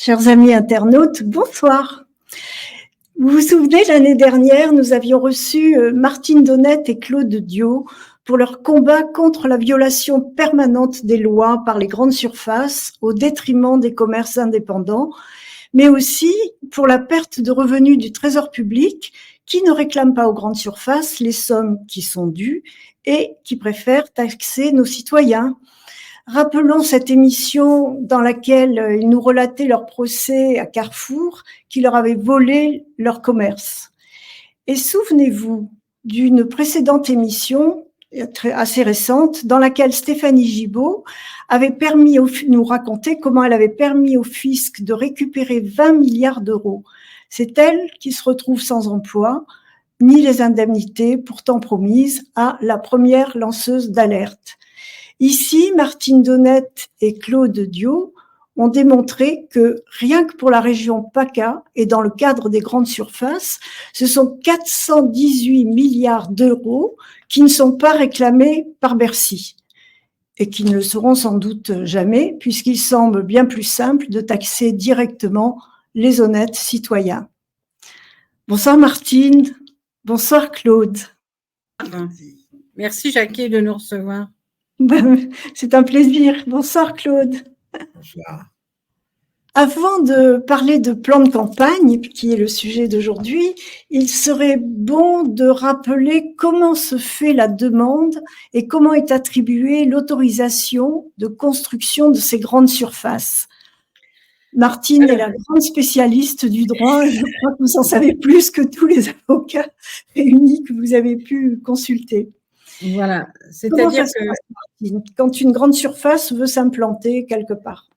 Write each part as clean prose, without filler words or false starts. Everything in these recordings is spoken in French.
Chers amis internautes, bonsoir. Vous vous souvenez, l'année dernière, nous avions reçu Martine Donnette et Claude Diot pour leur combat contre la violation permanente des lois par les grandes surfaces au détriment des commerces indépendants, mais aussi pour la perte de revenus du Trésor public qui ne réclame pas aux grandes surfaces les sommes qui sont dues et qui préfèrent taxer nos citoyens. Rappelons cette émission dans laquelle ils nous relataient leur procès à Carrefour qui leur avait volé leur commerce. Et souvenez-vous d'une précédente émission assez récente dans laquelle Stéphanie Gibault avait nous raconter comment elle avait permis au fisc de récupérer 20 milliards d'euros. C'est elle qui se retrouve sans emploi, ni les indemnités pourtant promises à la première lanceuse d'alerte. Ici, Martine Donnette et Claude Diot ont démontré que rien que pour la région PACA et dans le cadre des grandes surfaces, ce sont 418 milliards d'euros qui ne sont pas réclamés par Bercy et qui ne le seront sans doute jamais, puisqu'il semble bien plus simple de taxer directement les honnêtes citoyens. Bonsoir Martine, bonsoir Claude. Merci Jackie de nous recevoir. C'est un plaisir. Bonsoir Claude. Bonsoir. Avant de parler de plan de campagne, qui est le sujet d'aujourd'hui, il serait bon de rappeler comment se fait la demande et comment est attribuée l'autorisation de construction de ces grandes surfaces. Martine est la grande spécialiste du droit. Je crois que vous en savez plus que tous les avocats réunis que vous avez pu consulter. Voilà, c'est-à-dire que quand une grande surface veut s'implanter quelque part.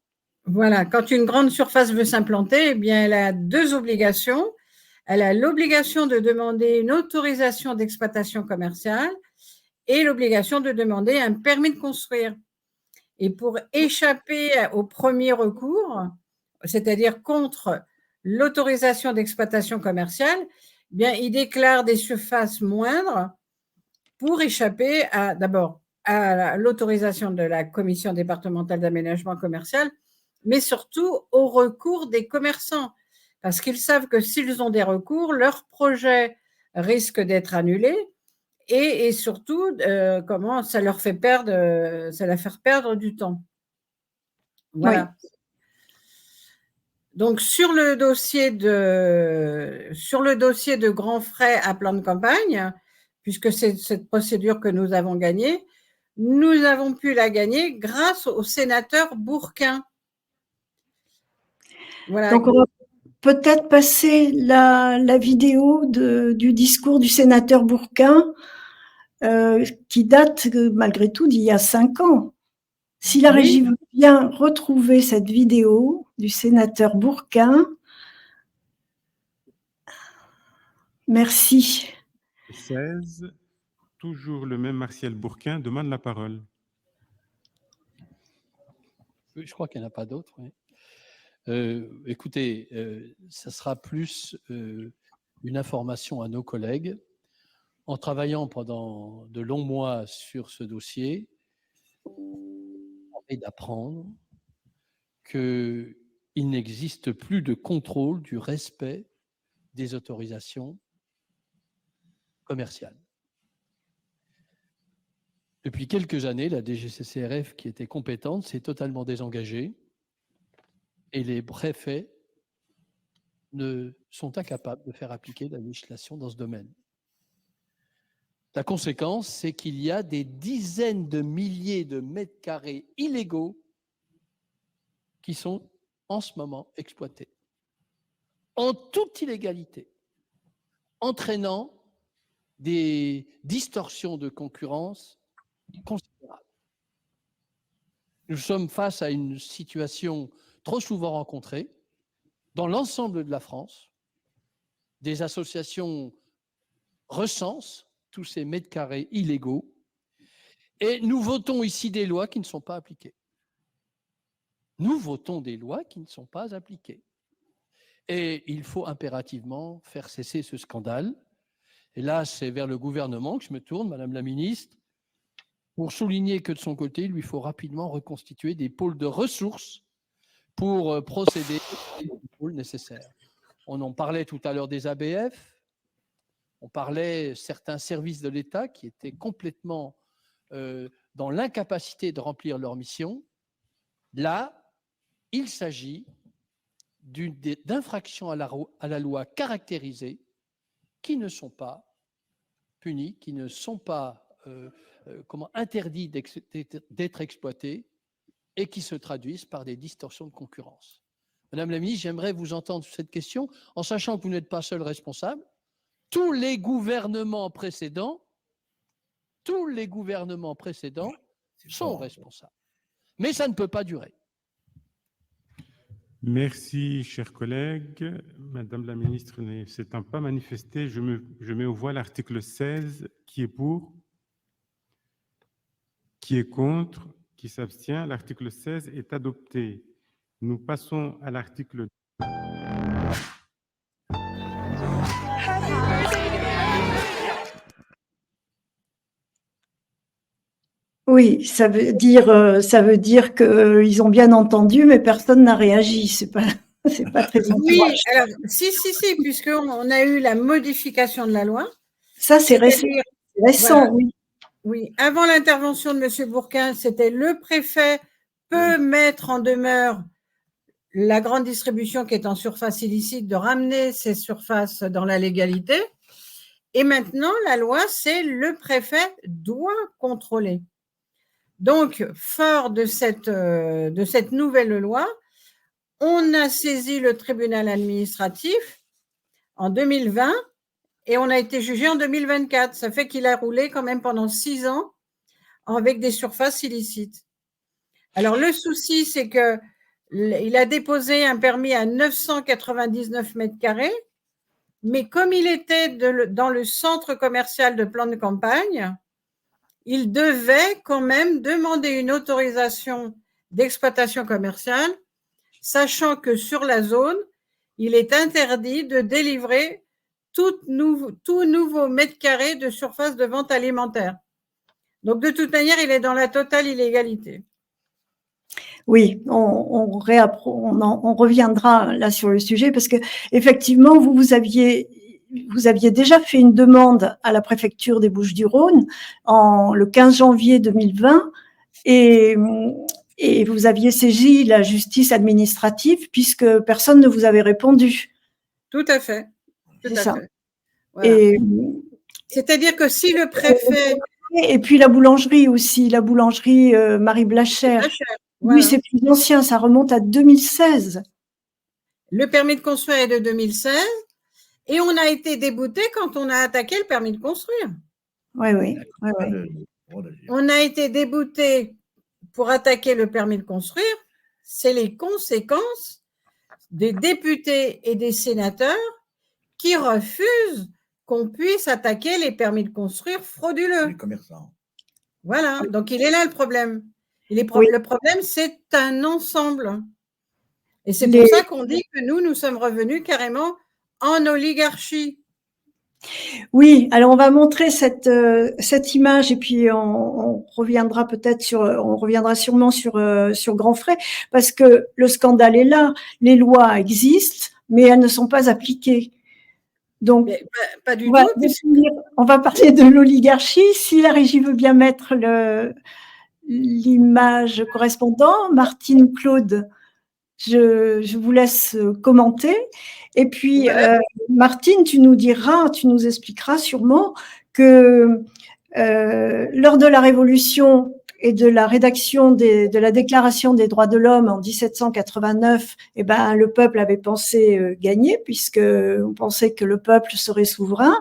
Voilà, quand une grande surface veut s'implanter, eh bien, elle a deux obligations. Elle a l'obligation de demander une autorisation d'exploitation commerciale et l'obligation de demander un permis de construire. Et pour échapper au premier recours, c'est-à-dire contre l'autorisation d'exploitation commerciale, eh bien, il déclare des surfaces moindres pour échapper d'abord à l'autorisation de la commission départementale d'aménagement commercial, mais surtout au recours des commerçants, parce qu'ils savent que s'ils ont des recours, leur projet risque d'être annulé et surtout, comment ça leur fait perdre, ça leur fait perdre du temps. Voilà. Oui. Donc, sur le dossier de grands frais à plan de campagne, puisque c'est cette procédure que nous avons gagnée, nous avons pu la gagner grâce au sénateur Bourquin. Voilà. Donc, on va peut-être passer la vidéo du discours du sénateur Bourquin, qui date malgré tout d'il y a 5 ans. Si la régie veut bien retrouver cette vidéo du sénateur Bourquin. Merci. 16, toujours le même Martial Bourquin demande la parole. Je crois qu'il n'y en a pas d'autres. Oui. Écoutez, ça sera plus une information à nos collègues. En travaillant pendant de longs mois sur ce dossier, et d'apprendre qu'il n'existe plus de contrôle du respect des autorisations commerciales. Depuis quelques années, la DGCCRF, qui était compétente, s'est totalement désengagée et les préfets sont incapables de faire appliquer la législation dans ce domaine. La conséquence, c'est qu'il y a des dizaines de milliers de mètres carrés illégaux qui sont en ce moment exploités, en toute illégalité, entraînant des distorsions de concurrence considérables. Nous sommes face à une situation trop souvent rencontrée dans l'ensemble de la France. Des associations recensent tous ces mètres carrés illégaux et nous votons ici des lois qui ne sont pas appliquées. Nous votons des lois qui ne sont pas appliquées. Et il faut impérativement faire cesser ce scandale. Et là, c'est vers le gouvernement que je me tourne, Madame la Ministre, pour souligner que de son côté, il lui faut rapidement reconstituer des pôles de ressources pour procéder au contrôle nécessaire. On en parlait tout à l'heure des ABF, on parlait certains services de l'État qui étaient complètement dans l'incapacité de remplir leur mission. Là, il s'agit d'infractions à la loi caractérisées qui ne sont pas punis, qui ne sont pas interdits d'être exploités et qui se traduisent par des distorsions de concurrence. Madame la ministre, j'aimerais vous entendre sur cette question, en sachant que vous n'êtes pas seul responsable. Tous les gouvernements précédents sont responsables. Mais ça ne peut pas durer. Merci, chers collègues. Madame la ministre ne s'étant pas manifestée, je mets aux voix l'article 16. Qui est pour? Qui est contre? Qui s'abstient? L'article 16 est adopté. Nous passons à l'article. Oui, ça veut dire qu'ils ont bien entendu, mais personne n'a réagi. C'est pas très Oui, encourageant. alors, si, puisqu'on a eu la modification de la loi. Ça, c'est récent, Voilà. oui. Oui, avant l'intervention de M. Bourquin, c'était le préfet peut mettre en demeure la grande distribution qui est en surface illicite de ramener ses surfaces dans la légalité. Et maintenant, la loi, c'est le préfet doit contrôler. Donc, fort de cette nouvelle loi, on a saisi le tribunal administratif en 2020 et on a été jugé en 2024. Ça fait qu'il a roulé quand même pendant 6 ans avec des surfaces illicites. Alors, le souci, c'est qu'il a déposé un permis à 999 mètres carrés, mais comme il était dans le centre commercial de plan de campagne, il devait quand même demander une autorisation d'exploitation commerciale, sachant que sur la zone, il est interdit de délivrer tout nouveau mètre carré de surface de vente alimentaire. Donc, de toute manière, il est dans la totale illégalité. Oui, on reviendra là sur le sujet parce que effectivement, vous aviez déjà fait une demande à la préfecture des Bouches-du-Rhône le 15 janvier 2020 et vous aviez saisi la justice administrative puisque personne ne vous avait répondu. Tout à fait. C'est ça. Voilà. C'est-à-dire que si le préfet... Et puis la boulangerie aussi, la boulangerie Marie Blachère. Voilà. Oui, c'est plus ancien, ça remonte à 2016. Le permis de construire est de 2016 et on a été débouté quand on a attaqué le permis de construire. Oui. On a été débouté pour attaquer le permis de construire. C'est les conséquences des députés et des sénateurs qui refusent qu'on puisse attaquer les permis de construire frauduleux. Les commerçants. Voilà, donc il est là le problème. Le problème, c'est un ensemble. Et c'est pour ça qu'on dit que nous sommes revenus carrément en oligarchie. Oui, alors on va montrer cette image et puis on reviendra sûrement sur Grandfray parce que le scandale est là. Les lois existent, mais elles ne sont pas appliquées. Donc, pas du tout. On va parler de l'oligarchie. Si la régie veut bien mettre l'image correspondant, Martine, Claude, je vous laisse commenter. Et puis, Martine, tu nous expliqueras sûrement que lors de la Révolution et de la rédaction de la Déclaration des droits de l'homme en 1789, le peuple avait pensé gagner puisque on pensait que le peuple serait souverain.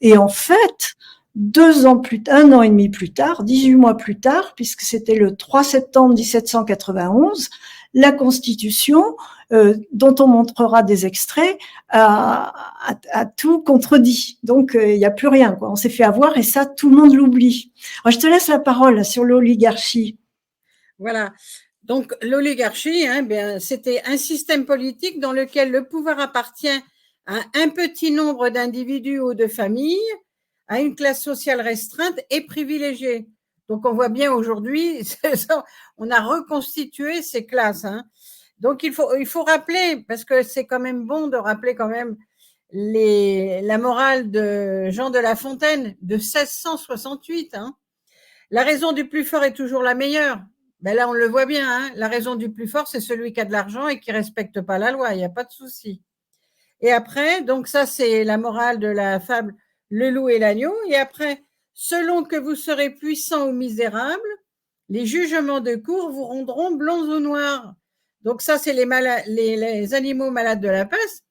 Et en fait, 1 an et demi plus tard, 18 mois plus tard, puisque c'était le 3 septembre 1791, la Constitution, dont on montrera des extraits, a tout contredit. Donc, il n'y a plus rien, quoi. On s'est fait avoir et ça, tout le monde l'oublie. Alors, je te laisse la parole sur l'oligarchie. Voilà. Donc, l'oligarchie, c'était un système politique dans lequel le pouvoir appartient à un petit nombre d'individus ou de familles, à une classe sociale restreinte et privilégiée. Donc, on voit bien aujourd'hui, on a reconstitué ces classes. Donc, il faut rappeler, parce que c'est quand même bon de rappeler quand même la morale de Jean de La Fontaine de 1668. Hein. La raison du plus fort est toujours la meilleure. Ben là, on le voit bien. Hein. La raison du plus fort, c'est celui qui a de l'argent et qui ne respecte pas la loi. Il n'y a pas de souci. Et après, donc ça, c'est la morale de la fable Le loup et l'agneau. Et après, selon que vous serez puissant ou misérable, les jugements de cour vous rendront blancs ou noirs. Donc ça, c'est les animaux malades de la peste.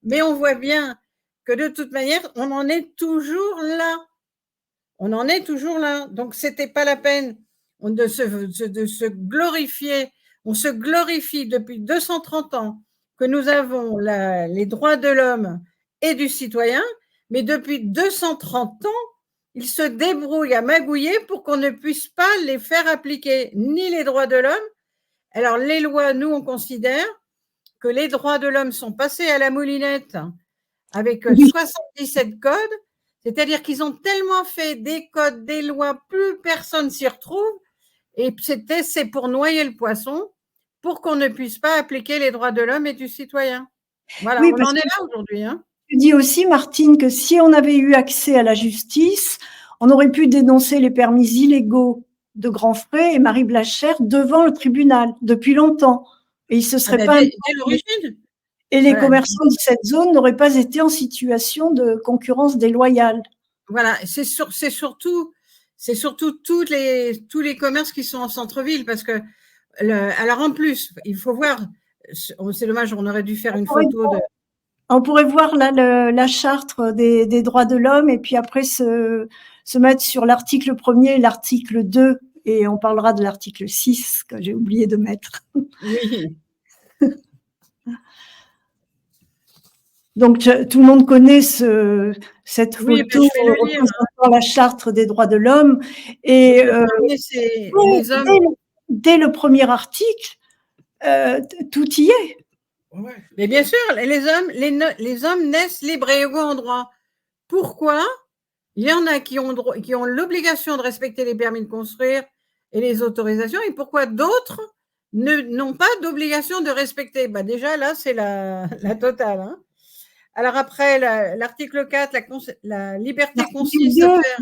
Mais on voit bien que de toute manière, on en est toujours là. On en est toujours là. Donc, ce n'était pas la peine de se glorifier. On se glorifie depuis 230 ans que nous avons les droits de l'homme et du citoyen, mais depuis 230 ans, ils se débrouillent à magouiller pour qu'on ne puisse pas les faire appliquer, ni les droits de l'homme. Alors, les lois, nous, on considère que les droits de l'homme sont passés à la moulinette avec 77 codes, c'est-à-dire qu'ils ont tellement fait des codes, des lois, plus personne s'y retrouve, et c'est pour noyer le poisson, pour qu'on ne puisse pas appliquer les droits de l'homme et du citoyen. Voilà, oui, on en est là aujourd'hui. Hein. Tu dis aussi, Martine, que si on avait eu accès à la justice, on aurait pu dénoncer les permis illégaux de grands frais et Marie Blachère devant le tribunal depuis longtemps. Et il se serait pas... Dès l'origine. Et les commerçants de cette zone n'auraient pas été en situation de concurrence déloyale. Voilà, c'est surtout tous les commerces qui sont en centre-ville, parce que alors en plus, il faut voir, c'est dommage, on aurait dû faire une photo de. On pourrait voir là la charte des droits de l'homme et puis après se mettre sur l'article 1er et l'article 2 et on parlera de l'article 6 que j'ai oublié de mettre. Oui. Donc, tout le monde connaît cette photo représentant la charte des droits de l'homme. Et dès le premier article, tout y est. Mais bien sûr, les hommes naissent libres et égaux en droit. Pourquoi? Il y en a qui ont l'obligation de respecter les permis de construire et les autorisations, et pourquoi d'autres n'ont pas d'obligation de respecter? Bah déjà, là, c'est la totale. Hein. Alors après, l'article 4, la liberté consiste à faire…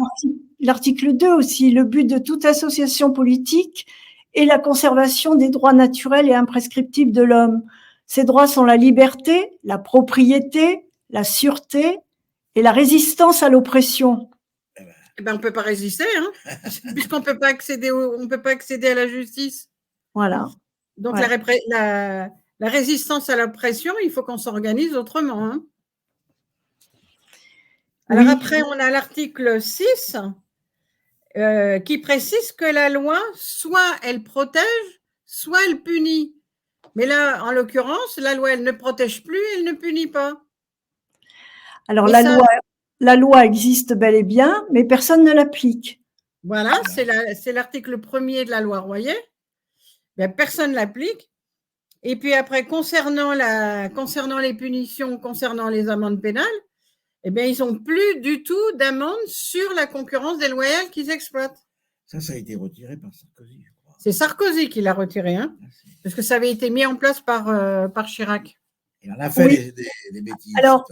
L'article 2 aussi, le but de toute association politique est la conservation des droits naturels et imprescriptibles de l'homme. Ces droits sont la liberté, la propriété, la sûreté et la résistance à l'oppression. Eh ben, on ne peut pas résister, hein, puisqu'on ne peut pas accéder à la justice. Voilà. Donc, la résistance à l'oppression, il faut qu'on s'organise autrement. Hein. Alors après, on a l'article 6 qui précise que la loi, soit elle protège, soit elle punit. Mais là, en l'occurrence, la loi, elle ne protège plus, elle ne punit pas. Alors, la loi existe bel et bien, mais personne ne l'applique. Voilà, c'est l'article 1er de la loi Royer. Ben, personne ne l'applique. Et puis après, concernant les punitions, concernant les amendes pénales, eh bien, ils n'ont plus du tout d'amende sur la concurrence déloyale qu'ils exploitent. Ça a été retiré par Sarkozy, je crois. C'est Sarkozy qui l'a retiré, hein, parce que ça avait été mis en place par Chirac. Il en a fait des bêtises. Alors,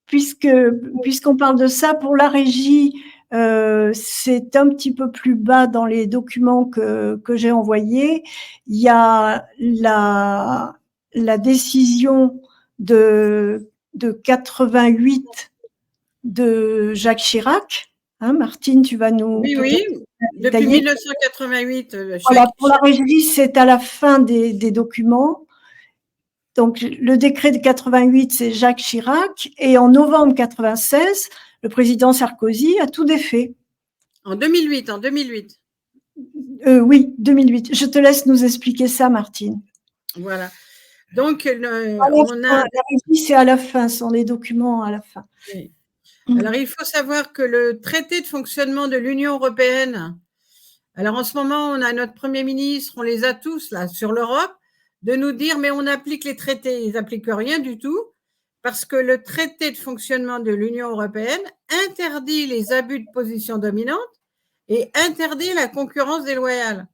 puisqu'on parle de ça, pour la régie, c'est un petit peu plus bas dans les documents que j'ai envoyés. Il y a la décision de 88 de Jacques Chirac. Hein, Martine, tu vas nous… Oui, depuis 1988. Voilà, pour la régie, c'est à la fin des documents. Donc, le décret de 88, c'est Jacques Chirac. Et en novembre 96, le président Sarkozy a tout défait. En 2008. Oui, 2008. Je te laisse nous expliquer ça, Martine. Voilà. Donc, la régie, c'est à la fin, ce sont les documents à la fin. Oui. Alors, il faut savoir que le traité de fonctionnement de l'Union européenne, alors en ce moment, on a notre Premier ministre, on les a tous là sur l'Europe, de nous dire, mais on applique les traités. Ils n'appliquent rien du tout, parce que le traité de fonctionnement de l'Union européenne interdit les abus de position dominante et interdit la concurrence déloyale.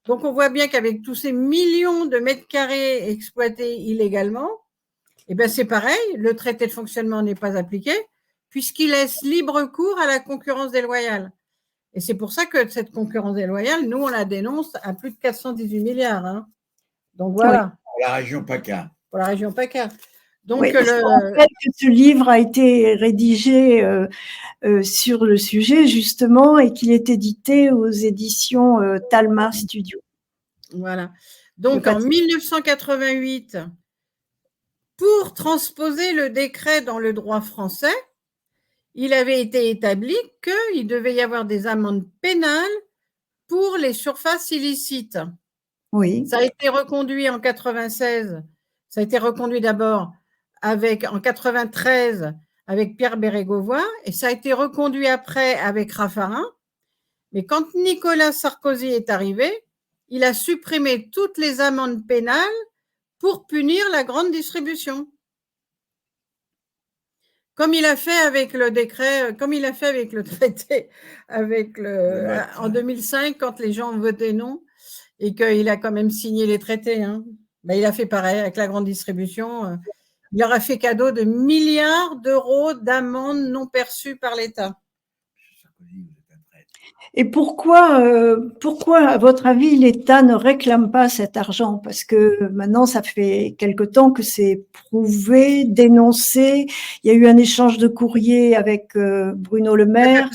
Donc, on voit bien qu'avec tous ces millions de mètres carrés exploités illégalement, eh bien, c'est pareil, le traité de fonctionnement n'est pas appliqué puisqu'il laisse libre cours à la concurrence déloyale. Et c'est pour ça que cette concurrence déloyale, nous, on la dénonce à plus de 418 milliards. Hein. Donc, voilà. Pour la région PACA. Pour la région PACA. Donc, Oui, je rappelle que ce livre a été rédigé sur le sujet, justement, et qu'il est édité aux éditions Talma Studio. Voilà. Donc, en 1988, pour transposer le décret dans le droit français, il avait été établi qu'il devait y avoir des amendes pénales pour les surfaces illicites. Oui. Ça a été reconduit en 96. Ça a été reconduit d'abord en 93 avec Pierre Bérégovoy et ça a été reconduit après avec Raffarin. Mais quand Nicolas Sarkozy est arrivé, il a supprimé toutes les amendes pénales pour punir la grande distribution. Comme il a fait avec le décret, comme il a fait avec le traité, en 2005, quand les gens ont voté non, et qu'il a quand même signé les traités. Hein. Ben, il a fait pareil avec la grande distribution. Il leur a fait cadeau de milliards d'euros d'amendes non perçues par l'État. Et pourquoi, à votre avis, l'État ne réclame pas cet argent? Parce que maintenant, ça fait quelque temps que c'est prouvé, dénoncé. Il y a eu un échange de courrier avec Bruno Le Maire.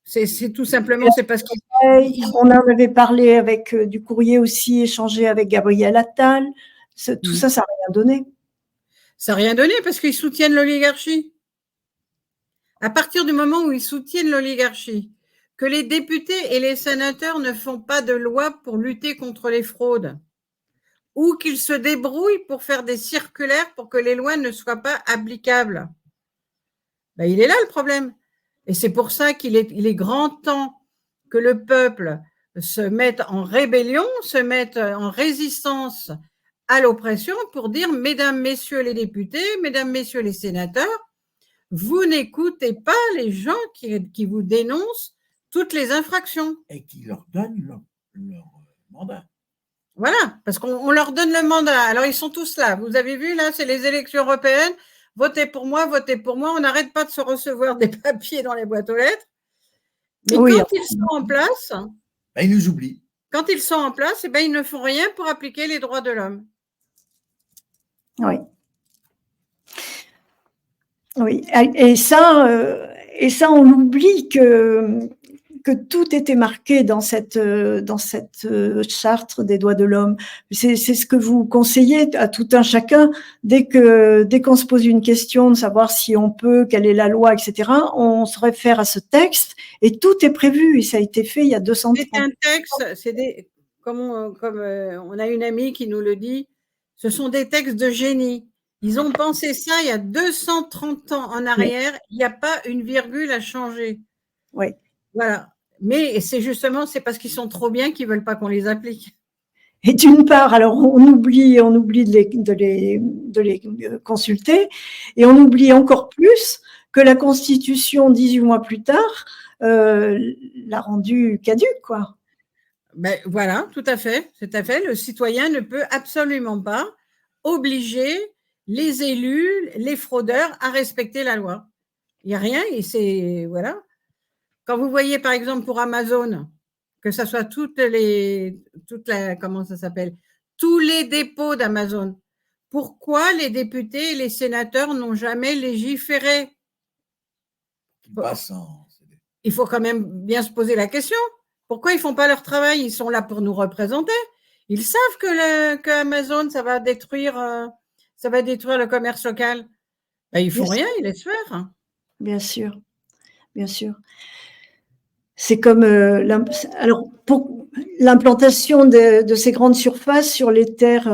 C'est tout simplement, c'est parce qu'on en avait parlé avec du courrier aussi échangé avec Gabriel Attal. Tout ça, ça n'a rien donné. Ça n'a rien donné parce qu'ils soutiennent l'oligarchie. À partir du moment où ils soutiennent l'oligarchie, que les députés et les sénateurs ne font pas de loi pour lutter contre les fraudes, ou qu'ils se débrouillent pour faire des circulaires pour que les lois ne soient pas applicables, ben, il est là le problème. Et c'est pour ça qu'il est grand temps que le peuple se mette en rébellion, se mette en résistance à l'oppression pour dire, mesdames, messieurs les députés, mesdames, messieurs les sénateurs, vous n'écoutez pas les gens qui vous dénoncent toutes les infractions. Et qui leur donnent leur mandat. Voilà, parce qu'on leur donne le mandat. Alors, ils sont tous là. Vous avez vu, là, c'est les élections européennes. Votez pour moi, votez pour moi. On n'arrête pas de se recevoir des papiers dans les boîtes aux lettres. Mais oui, quand ils sont en place… Ben, ils nous oublient. Quand ils sont en place, eh ben, ils ne font rien pour appliquer les droits de l'homme. Oui. Oui, et ça, on oublie que tout était marqué dans cette charte des droits de l'homme. C'est ce que vous conseillez à tout un chacun dès qu'on se pose une question de savoir si on peut, quelle est la loi, etc. On se réfère à ce texte et tout est prévu et ça a été fait il y a 200 ans. C'est un texte, comme on a une amie qui nous le dit, ce sont des textes de génie. Ils ont pensé ça il y a 230 ans en arrière. Oui. Il n'y a pas une virgule à changer. Oui. Voilà. Mais c'est parce qu'ils sont trop bien qu'ils ne veulent pas qu'on les applique. Et d'une part, alors on oublie de les consulter, et on oublie encore plus que la Constitution, 18 mois plus tard, l'a rendu caduque, quoi. Ben, voilà, tout à fait. Le citoyen ne peut absolument pas obliger les élus, les fraudeurs à respecter la loi. Il n'y a rien et c'est… Voilà. Quand vous voyez, par exemple, pour Amazon, que ce soit comment ça s'appelle, tous les dépôts d'Amazon, pourquoi les députés et les sénateurs n'ont jamais légiféré? Il faut quand même bien se poser la question. Pourquoi ils ne font pas leur travail? Ils sont là pour nous représenter. Ils savent que Amazon, ça va détruire le commerce local. Ben, ils ne font rien, ils laissent faire. Bien sûr, bien sûr. C'est comme alors pour l'implantation de ces grandes surfaces sur les terres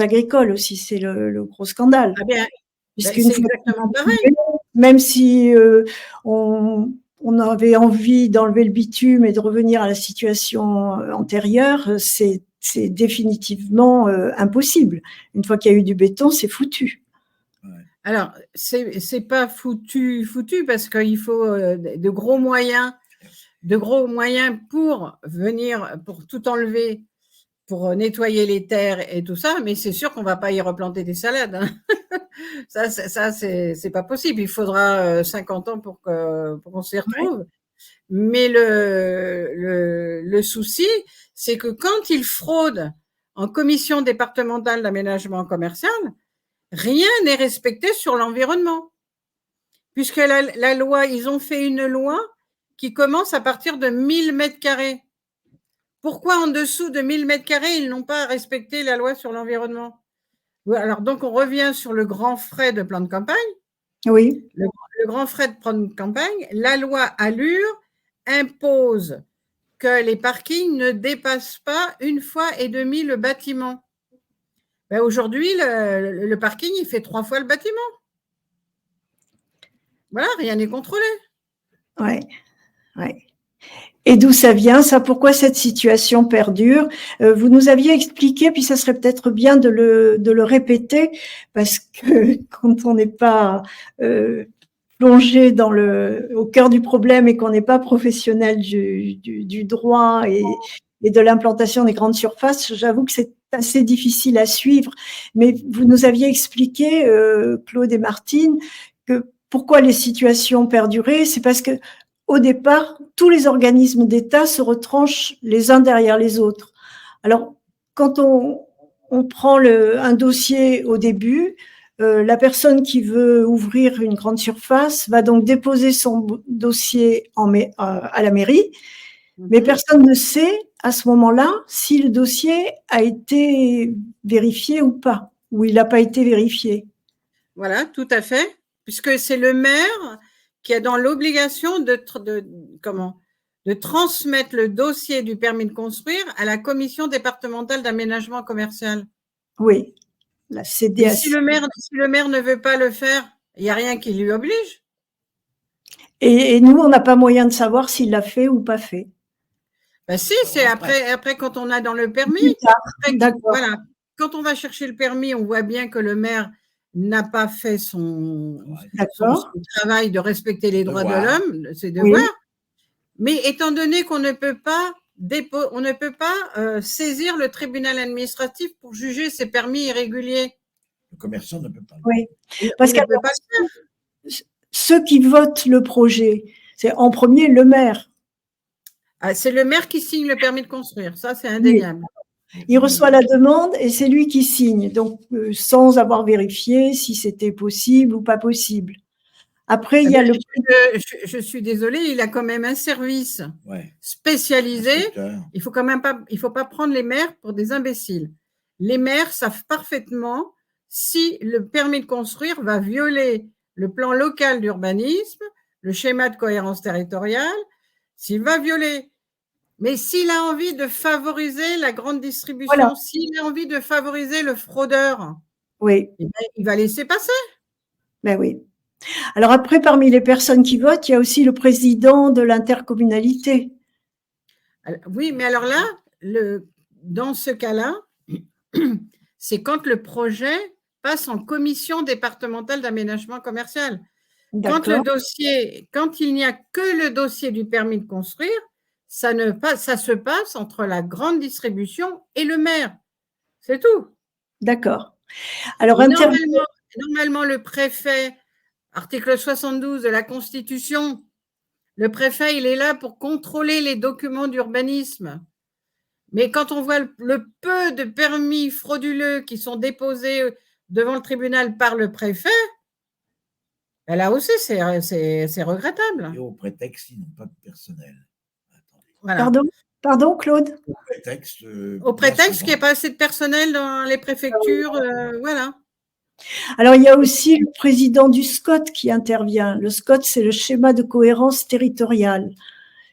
agricoles aussi, c'est le gros scandale. Ah bien, c'est exactement pareil. Même si on avait envie d'enlever le bitume et de revenir à la situation antérieure, c'est définitivement impossible. Une fois qu'il y a eu du béton, c'est foutu. Alors, c'est pas foutu parce qu'il faut de gros moyens pour tout enlever pour nettoyer les terres et tout ça, mais c'est sûr qu'on va pas y replanter des salades, hein. Ça, c'est pas possible. Il faudra 50 ans pour qu'on s'y retrouve. Mais le souci, c'est que quand ils fraudent en commission départementale d'aménagement commercial, rien n'est respecté sur l'environnement. Puisque la loi, ils ont fait une loi qui commence à partir de 1000 mètres carrés. Pourquoi en dessous de 1000 mètres carrés, ils n'ont pas respecté la loi sur l'environnement? Alors, donc, on revient sur le grand frais de plan de campagne. Oui. Le grand frais de plan de campagne, la loi Allure impose que les parkings ne dépassent pas 1,5 fois le bâtiment. Ben aujourd'hui, le parking, il fait 3 fois le bâtiment. Voilà, rien n'est contrôlé. Ouais. Et d'où ça vient, ça? Pourquoi cette situation perdure? Vous nous aviez expliqué, puis ça serait peut-être bien de le répéter, parce que quand on n'est pas plongé au cœur du problème et qu'on n'est pas professionnel du droit et de l'implantation des grandes surfaces, j'avoue que c'est assez difficile à suivre. Mais vous nous aviez expliqué, Claude et Martine, que pourquoi les situations perduraient, c'est parce que au départ, tous les organismes d'État se retranchent les uns derrière les autres. Alors, quand on prend un dossier au début, la personne qui veut ouvrir une grande surface va donc déposer son dossier à la mairie, mais personne ne sait à ce moment-là si le dossier a été vérifié ou pas, ou il n'a pas été vérifié. Voilà, tout à fait, puisque c'est le maire qui est dans l'obligation de transmettre le dossier du permis de construire à la commission départementale d'aménagement commercial. Oui, la CDAC. Et si le maire ne veut pas le faire, il n'y a rien qui lui oblige. Et nous, on n'a pas moyen de savoir s'il l'a fait ou pas fait. Ben si, c'est après quand on a dans le permis. Voilà, quand on va chercher le permis, on voit bien que le maire n'a pas fait son travail de respecter les droits de l'homme, ses devoirs. Oui. Mais étant donné qu'on ne peut pas saisir le tribunal administratif pour juger ces permis irréguliers. Le commerçant ne peut pas. Oui, parce que ceux qui votent le projet, c'est en premier le maire. Ah, c'est le maire qui signe le permis de construire, ça c'est indéniable. Oui. Il reçoit la demande et c'est lui qui signe, donc sans avoir vérifié si c'était possible ou pas possible. Après, il y a je suis désolée, il a quand même un service spécialisé. Il faut pas prendre les maires pour des imbéciles. Les maires savent parfaitement si le permis de construire va violer le plan local d'urbanisme, le schéma de cohérence territoriale, s'il va violer. Mais s'il a envie de favoriser la grande distribution, s'il a envie de favoriser le fraudeur, oui, eh ben, il va laisser passer. Ben oui. Alors après, parmi les personnes qui votent, il y a aussi le président de l'intercommunalité. Oui, mais alors là, dans ce cas-là, c'est quand le projet passe en commission départementale d'aménagement commercial. Quand il n'y a que le dossier du permis de construire, ça se passe entre la grande distribution et le maire. C'est tout. D'accord. Alors, normalement, le préfet, article 72 de la Constitution, le préfet, il est là pour contrôler les documents d'urbanisme. Mais quand on voit le peu de permis frauduleux qui sont déposés devant le tribunal par le préfet, là aussi, c'est regrettable. Et au prétexte, ils n'ont pas de personnel. Voilà. Pardon, Claude? Au prétexte qu'il n'y a pas assez de personnel dans les préfectures, voilà. Alors, il y a aussi le président du SCOT qui intervient. Le SCOT, c'est le schéma de cohérence territoriale.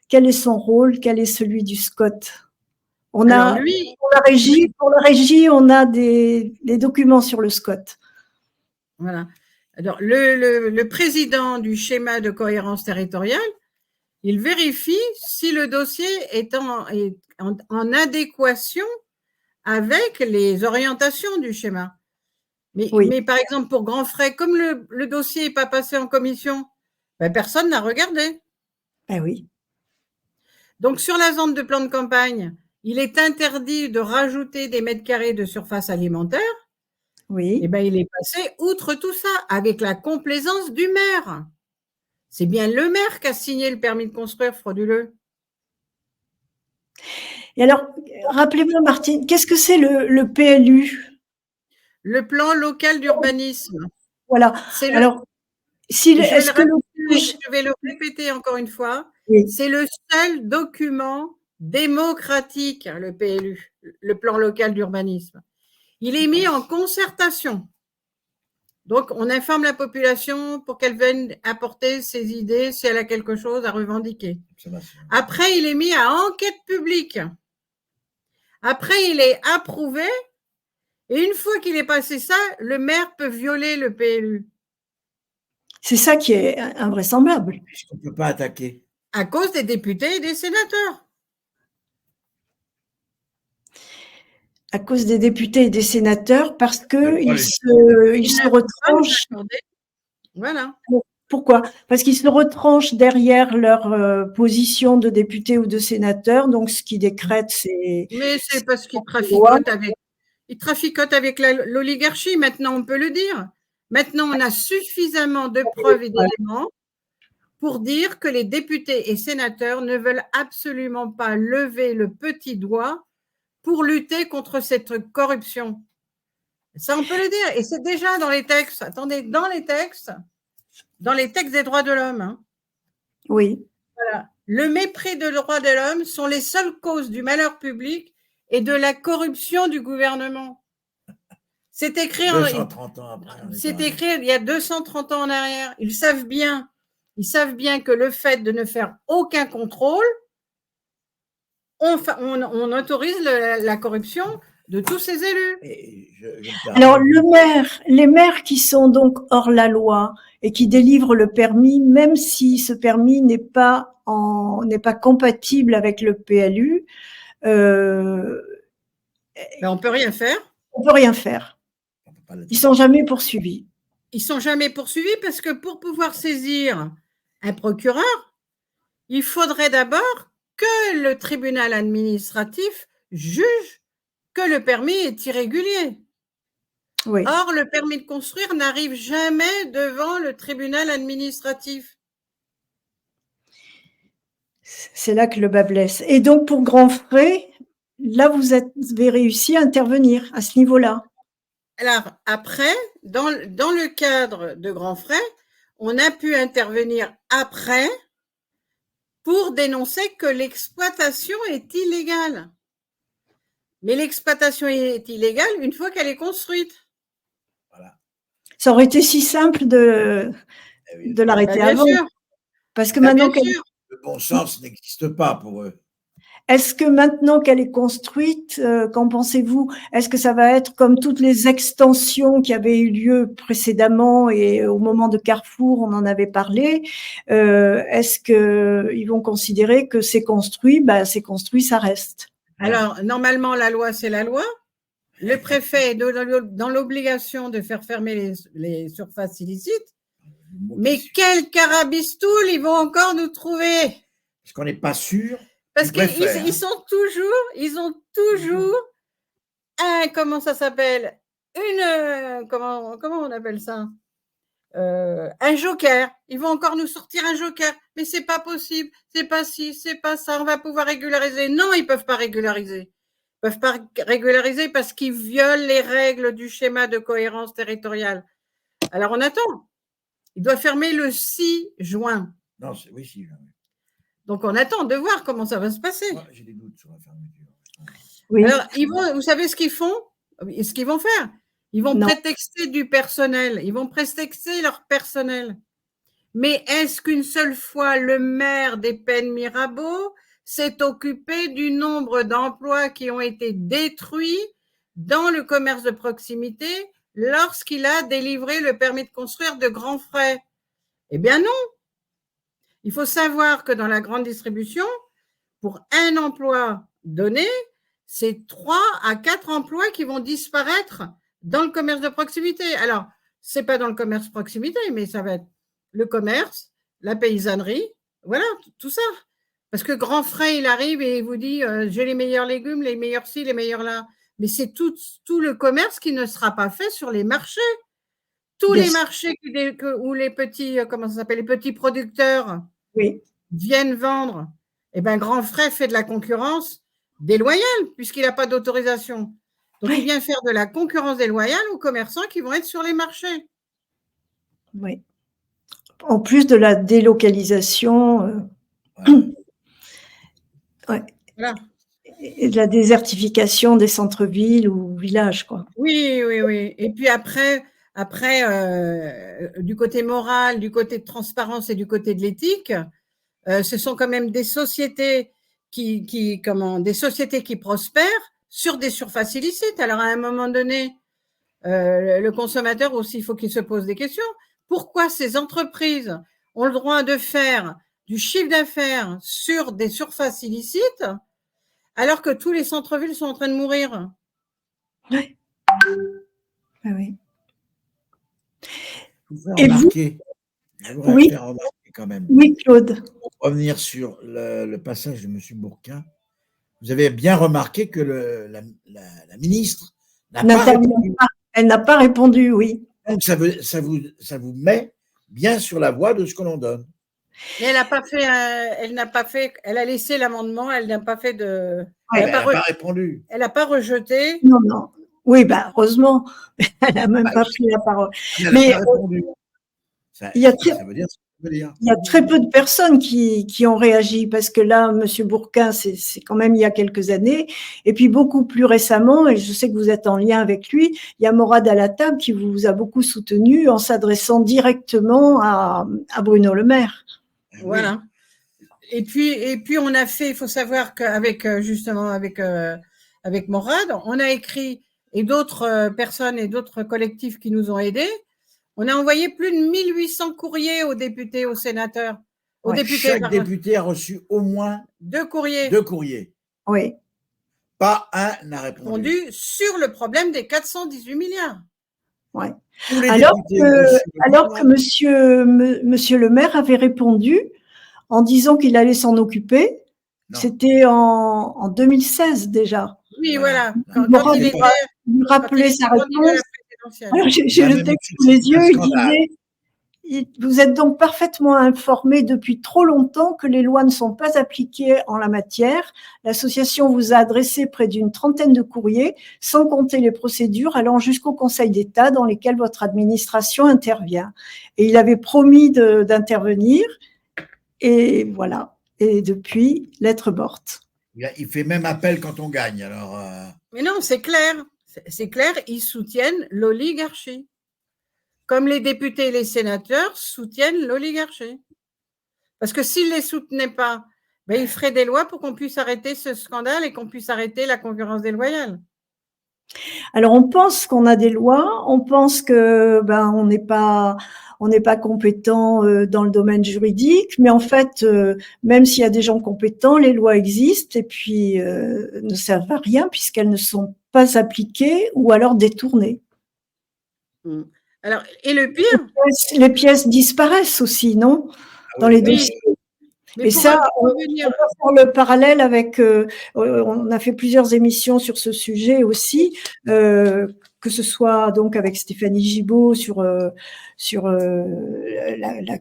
Quel est son rôle? Quel est celui du SCOT? Pour la régie, on a des documents sur le SCOT. Voilà. Alors, le président du schéma de cohérence territoriale, il vérifie si le dossier est en adéquation avec les orientations du schéma. Mais par exemple, pour grands frais, comme le dossier n'est pas passé en commission, personne n'a regardé. Ben oui. Donc, sur la zone de plan de campagne, il est interdit de rajouter des mètres carrés de surface alimentaire, Oui. eh ben, il est passé outre tout ça, avec la complaisance du maire. C'est bien le maire qui a signé le permis de construire frauduleux. Et alors, rappelez-moi, Martine, qu'est-ce que c'est le PLU? Le plan local d'urbanisme. Voilà. C'est le, Alors, je vais le répéter encore une fois, Oui. c'est le seul document démocratique, le PLU, le plan local d'urbanisme. Il est mis en concertation. Donc, on informe la population pour qu'elle vienne apporter ses idées si elle a quelque chose à revendiquer. Après, il est mis à enquête publique. Après, il est approuvé. Et une fois qu'il est passé ça, le maire peut violer le PLU. C'est ça qui est invraisemblable. Puisqu'on ne peut pas attaquer. À cause des députés et des sénateurs. À cause des députés et des sénateurs, parce que ils se retranchent. Voilà. Pourquoi? Parce qu'ils se retranchent derrière leur position de député ou de sénateur. Donc, ce qui décrète, c'est. Mais c'est parce qu'ils traficotent avec l'oligarchie. Maintenant, on peut le dire. Maintenant, on a suffisamment de preuves et d'éléments pour dire que les députés et sénateurs ne veulent absolument pas lever le petit doigt pour lutter contre cette corruption. Ça, on peut le dire. Et c'est déjà dans les textes. Attendez, dans les textes des droits de l'homme. Hein. Oui. Voilà. Le mépris des droits de l'homme sont les seules causes du malheur public et de la corruption du gouvernement. C'est écrit, 230 ans après. C'est écrit il y a 230 ans en arrière. Ils savent bien que le fait de ne faire aucun contrôle, on autorise la corruption de tous ces élus. Alors, les maires qui sont donc hors la loi et qui délivrent le permis, même si ce permis n'est pas compatible avec le PLU, on peut rien faire. On peut rien faire. Ils sont jamais poursuivis. Ils sont jamais poursuivis parce que pour pouvoir saisir un procureur, il faudrait d'abord que le tribunal administratif juge que le permis est irrégulier. Oui. Or, le permis de construire n'arrive jamais devant le tribunal administratif. C'est là que le bas blesse. Et donc, pour grands frais, là, vous avez réussi à intervenir à ce niveau-là. Alors, après, dans le cadre de grands frais, on a pu intervenir après pour dénoncer que l'exploitation est illégale. Mais l'exploitation est illégale une fois qu'elle est construite. Voilà. Ça aurait été si simple de l'arrêter avant. Sûr. Parce que maintenant le bon sens n'existe pas pour eux. Est-ce que maintenant qu'elle est construite, qu'en pensez-vous? Est-ce que ça va être comme toutes les extensions qui avaient eu lieu précédemment et au moment de Carrefour, on en avait parlé? Est-ce qu'ils vont considérer que c'est construit, c'est construit, ça reste? Alors, normalement, la loi, c'est la loi. Le préfet est dans l'obligation de faire fermer les surfaces illicites. Mais quel carabistoule ils vont encore nous trouver? Parce qu'on n'est pas sûr. Parce qu'ils ont toujours comment ça s'appelle? Comment on appelle ça? Un joker. Ils vont encore nous sortir un joker. Mais c'est pas possible. C'est pas ci, c'est pas ça. On va pouvoir régulariser. Non, ils peuvent pas régulariser. Ils peuvent pas régulariser parce qu'ils violent les règles du schéma de cohérence territoriale. Alors, on attend. Il doit fermer le 6 juin. Non, oui, 6 juin. Donc, on attend de voir comment ça va se passer. Moi, j'ai des doutes sur la fermeture. Oui. Alors, vous savez ce qu'ils font? Ce qu'ils vont faire? Ils vont prétexter du personnel. Ils vont prétexter leur personnel. Mais est-ce qu'une seule fois le maire des Pennes Mirabeau s'est occupé du nombre d'emplois qui ont été détruits dans le commerce de proximité lorsqu'il a délivré le permis de construire de grands frais? Eh bien non. Il faut savoir que dans la grande distribution, pour un emploi donné, c'est 3 à 4 emplois qui vont disparaître dans le commerce de proximité. Alors, ce n'est pas dans le commerce de proximité, mais ça va être le commerce, la paysannerie, voilà, tout ça. Parce que grand frais, il arrive et il vous dit j'ai les meilleurs légumes, les meilleurs ci, les meilleurs là. Mais c'est tout le commerce qui ne sera pas fait sur les marchés. Tous Bien les sûr. marchés où les petits, comment ça s'appelle, les petits producteurs Oui, viennent vendre, eh ben, grand frais fait de la concurrence déloyale puisqu'il n'a pas d'autorisation. Donc, il oui, vient faire de la concurrence déloyale aux commerçants qui vont être sur les marchés. oui. En plus de la délocalisation ouais, Voilà. et de la désertification des centres-villes ou villages, quoi. Oui, oui, oui. Et puis après du côté moral, du côté de transparence et du côté de l'éthique, ce sont quand même des sociétés des sociétés qui prospèrent sur des surfaces illicites. Alors à un moment donné, le consommateur aussi, il faut qu'il se pose des questions. Pourquoi ces entreprises ont le droit de faire du chiffre d'affaires sur des surfaces illicites alors que tous les centres-villes sont en train de mourir? Oui. Ah oui. Je voudrais Et vous? remarquer, je voudrais Oui, faire remarquer quand même, oui, Claude. pour revenir sur le passage de M. Bourquin, vous avez bien remarqué que la ministre n'a pas N'intervient répondu. pas. Elle n'a pas répondu, oui. Donc, ça vous met bien sur la voie de ce que l'on donne. Mais elle n'a pas fait, elle a laissé l'amendement, elle n'a pas fait de. Ouais. Elle n'a pas répondu. Elle n'a pas rejeté. Non, non. Oui, bah, heureusement, elle n'a même Bah, pas pris la parole. Elle n'a Mais pas répondu. Ça il y a veut dire ce que ça veut dire. il y a très peu de personnes qui ont réagi parce que là, Monsieur Bourquin, c'est quand même il y a quelques années. Et puis beaucoup plus récemment, et je sais que vous êtes en lien avec lui, il y a Morad Alatab qui vous a beaucoup soutenu en s'adressant directement à Bruno Le Maire. Oui. Voilà. Et puis on a fait, il faut savoir qu'avec justement avec Morad, on a écrit, et d'autres personnes et d'autres collectifs qui nous ont aidés, on a envoyé plus de 1800 courriers aux députés, aux sénateurs, aux Ouais. députés. Chaque député a reçu au moins 2 courriers. 2 courriers. Oui. Pas un n'a répondu. Répondu sur le problème des 418 milliards. Ouais. Tous les Alors députés ont reçu le que pouvoir. Monsieur Le Maire avait répondu en disant qu'il allait s'en occuper. Non. C'était en 2016 déjà. Oui, Voilà. voilà. Morad Quand il lui était rappelait sa candidat à la réponse. présidentielle. Alors, j'ai Il a le même texte dit sous que les c'était yeux, un il scandale. disait vous êtes donc parfaitement informés depuis trop longtemps que les lois ne sont pas appliquées en la matière. L'association vous a adressé près d'une trentaine de courriers, sans compter les procédures allant jusqu'au Conseil d'État dans lesquelles votre administration intervient. Et il avait promis d'intervenir, et voilà. Et depuis, lettre morte. Il fait même appel quand on gagne. Alors, Mais non, c'est clair. C'est clair, ils soutiennent l'oligarchie. Comme les députés et les sénateurs soutiennent l'oligarchie. Parce que s'ils ne les soutenaient pas, ben, ils feraient des lois pour qu'on puisse arrêter ce scandale et qu'on puisse arrêter la concurrence déloyale. Alors, on pense qu'on a des lois, on pense que on n'est pas compétent dans le domaine juridique, mais en fait, même s'il y a des gens compétents, les lois existent et puis ne servent à rien puisqu'elles ne sont pas appliquées ou alors détournées. Alors, et le pire, les pièces disparaissent aussi, non? Dans les dossiers. Mais et ça, on peut faire le parallèle avec, on a fait plusieurs émissions sur ce sujet aussi, que ce soit donc avec Stéphanie Gibault sur la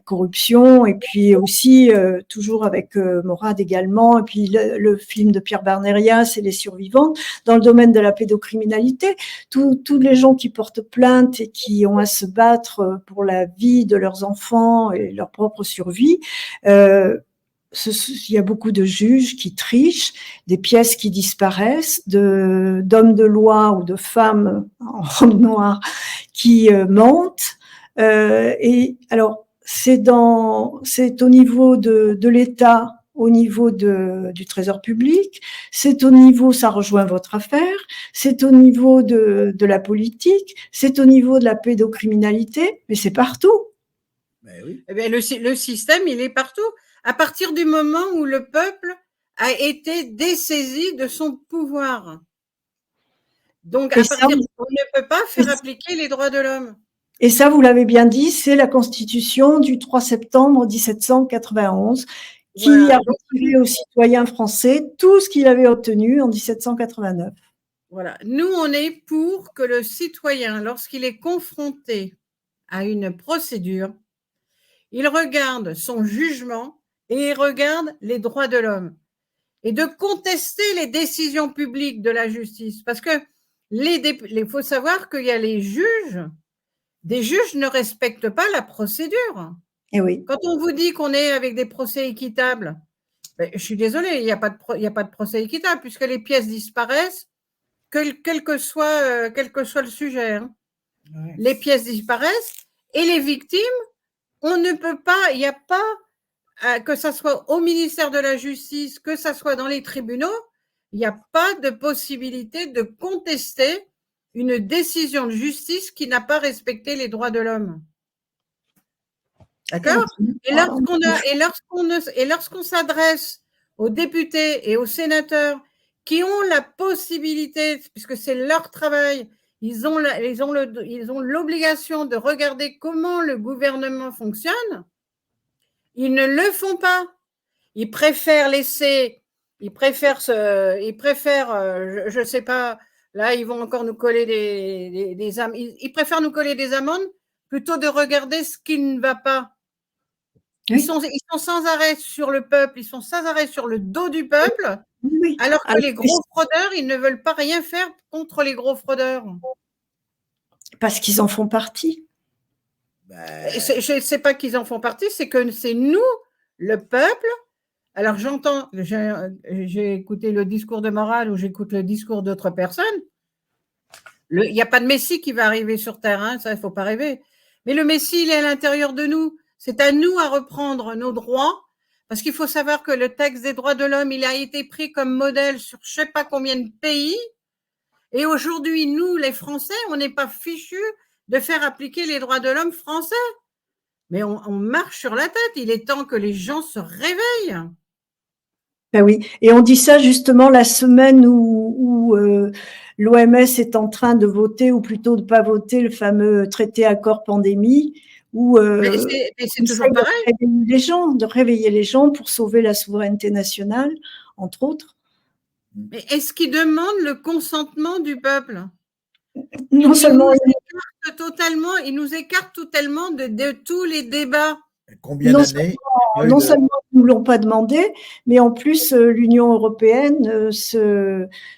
corruption, et puis aussi toujours avec Morad également, et puis le film de Pierre Barnérias et Les Survivantes, dans le domaine de la pédocriminalité. Tous les gens qui portent plainte et qui ont à se battre pour la vie de leurs enfants et leur propre survie, il y a beaucoup de juges qui trichent, des pièces qui disparaissent, d'hommes de loi ou de femmes en robe noire qui mentent. Et alors, c'est au niveau de l'État, au niveau du Trésor public, c'est au niveau, ça rejoint votre affaire, c'est au niveau de la politique, c'est au niveau de la pédocriminalité, mais c'est partout. Ben oui. Eh bien, le système, il est partout. À partir du moment où le peuple a été dessaisi de son pouvoir. Donc, on ne peut pas faire appliquer les droits de l'homme. Et ça, vous l'avez bien dit, c'est la Constitution du 3 septembre 1791 qui Voilà. a retiré aux citoyens français tout ce qu'il avait obtenu en 1789. Voilà. Nous, on est pour que le citoyen, lorsqu'il est confronté à une procédure, il regarde son jugement et il regarde les droits de l'homme et de contester les décisions publiques de la justice. Parce que il faut savoir qu'il y a les juges, des juges ne respectent pas la procédure. Et oui. Quand on vous dit qu'on est avec des procès équitables, ben, je suis désolée, il n'y a pas de procès équitable puisque les pièces disparaissent, quel que soit le sujet. Hein. Ouais. Les pièces disparaissent et les victimes, on ne peut pas, il n'y a pas, que ça soit au ministère de la Justice, que ça soit dans les tribunaux, il n'y a pas de possibilité de contester une décision de justice qui n'a pas respecté les droits de l'homme. D'accord ? Et lorsqu'on s'adresse aux députés et aux sénateurs qui ont la possibilité, puisque c'est leur travail, ils ont l'obligation de regarder comment le gouvernement fonctionne, ils ne le font pas. Ils préfèrent je sais pas, là, ils vont encore nous coller des amendes. Ils préfèrent nous coller des amendes plutôt de regarder ce qui ne va pas. Ils sont sans arrêt sur le peuple, ils sont sans arrêt sur le dos du peuple, Oui. alors que les gros fraudeurs, ils ne veulent pas rien faire contre les gros fraudeurs. Parce qu'ils en font partie. Je ne sais pas qu'ils en font partie, c'est que c'est nous, le peuple. Alors j'entends, j'ai écouté le discours de morale ou j'écoute le discours d'autres personnes. Il n'y a pas de Messie qui va arriver sur Terre, hein, ça, il ne faut pas rêver. Mais le Messie, il est à l'intérieur de nous. C'est à nous à reprendre nos droits, parce qu'il faut savoir que le texte des droits de l'homme, il a été pris comme modèle sur je ne sais pas combien de pays. Et aujourd'hui, nous, les Français, on n'est pas fichus de faire appliquer les droits de l'homme français. Mais on marche sur la tête. Il est temps que les gens se réveillent. Ben oui, et on dit ça justement la semaine où l'OMS est en train de voter, ou plutôt de ne pas voter, le fameux traité accord pandémie, où c'est toujours pareil. De réveiller les gens pour sauver la souveraineté nationale, entre autres. Mais est-ce qu'ils demandent le consentement du peuple? Non seulement ils nous écartent totalement de tous les débats. Combien d'années? Non seulement ils ne l'ont pas demandé, mais en plus l'Union européenne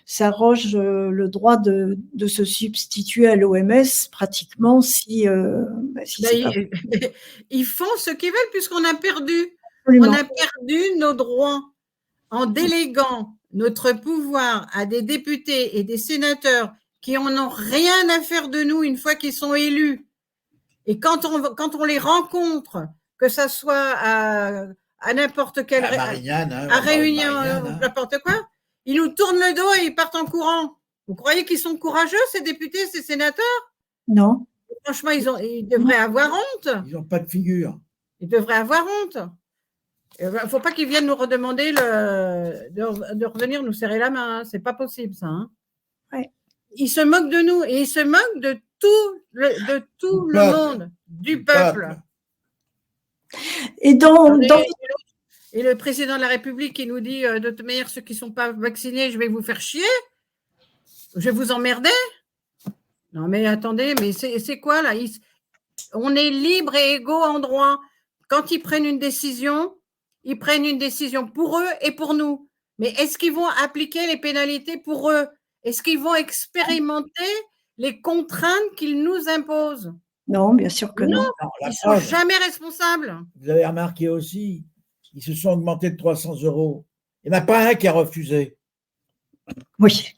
s'arroge le droit de se substituer à l'OMS pratiquement si ils font ce qu'ils veulent puisqu'on a perdu. Absolument. On a perdu nos droits en déléguant notre pouvoir à des députés et des sénateurs qui en ont rien à faire de nous une fois qu'ils sont élus. Et quand on les rencontre, que ça soit à n'importe quelle à Réunion, n'importe quoi, ils nous tournent le dos et ils partent en courant. Vous croyez qu'ils sont courageux, ces députés, ces sénateurs? Non. Franchement, ils devraient avoir honte. Ils n'ont pas de figure. Ils devraient avoir honte. Il ne faut pas qu'ils viennent nous redemander de revenir nous serrer la main. Hein. C'est pas possible, ça. Hein. Ouais. Ils se moquent de nous et ils se moquent de tout le monde, du peuple. Et et le président de la République qui nous dit de toute manière, ceux qui ne sont pas vaccinés, je vais vous faire chier, je vais vous emmerder. Non mais attendez, mais c'est quoi là? On est libre et égaux en droit. Quand ils prennent une décision, ils prennent une décision pour eux et pour nous. Mais est-ce qu'ils vont appliquer les pénalités pour eux? Est-ce qu'ils vont expérimenter les contraintes qu'ils nous imposent? Non, bien sûr que non. Ils ne sont jamais responsables. Vous avez remarqué aussi, ils se sont augmentés de 300 €. Il n'y en a pas un qui a refusé. Oui.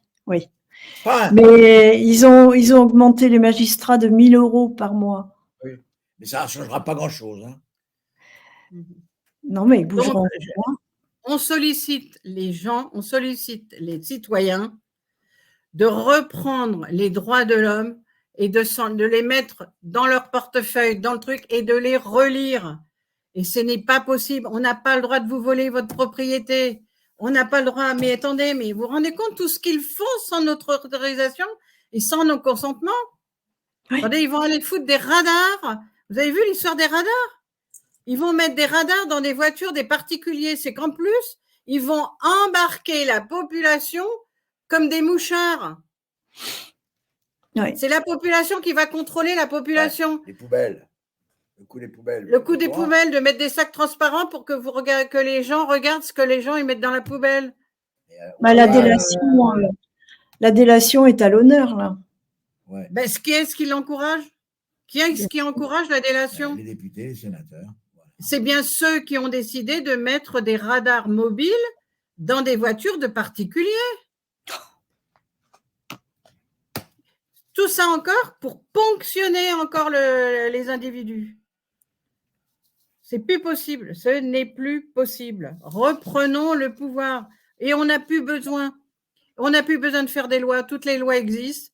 Pas un. Mais ils ont augmenté les magistrats de 1 000 € par mois. Oui. Mais ça ne changera pas grand-chose. Hein. Non, mais ils bougeront. Donc, on sollicite les gens, on sollicite les citoyens de reprendre les droits de l'homme et de les mettre dans leur portefeuille, dans le truc, et de les relire. Et ce n'est pas possible. On n'a pas le droit de vous voler votre propriété. On n'a pas le droit. Mais attendez, mais vous vous rendez compte tout ce qu'ils font sans notre autorisation et sans nos consentements? Oui. Attendez, ils vont aller foutre des radars. Vous avez vu l'histoire des radars? Ils vont mettre des radars dans des voitures des particuliers. C'est qu'en plus, ils vont embarquer la population comme des mouchards. Ouais. C'est la population qui va contrôler la population. Les poubelles. Le coup des poubelles. Le coup des poubelles, de mettre des sacs transparents pour que que les gens regardent ce que les gens ils mettent dans la poubelle. Bah, la délation est à l'honneur, là. Ouais. Ben, qui est-ce qui l'encourage? Qui est-ce qui encourage la délation? Les députés, les sénateurs. Voilà. C'est bien ceux qui ont décidé de mettre des radars mobiles dans des voitures de particuliers. Tout ça encore pour ponctionner encore les individus. C'est plus possible. Ce n'est plus possible. Reprenons le pouvoir. Et on n'a plus besoin. On n'a plus besoin de faire des lois. Toutes les lois existent.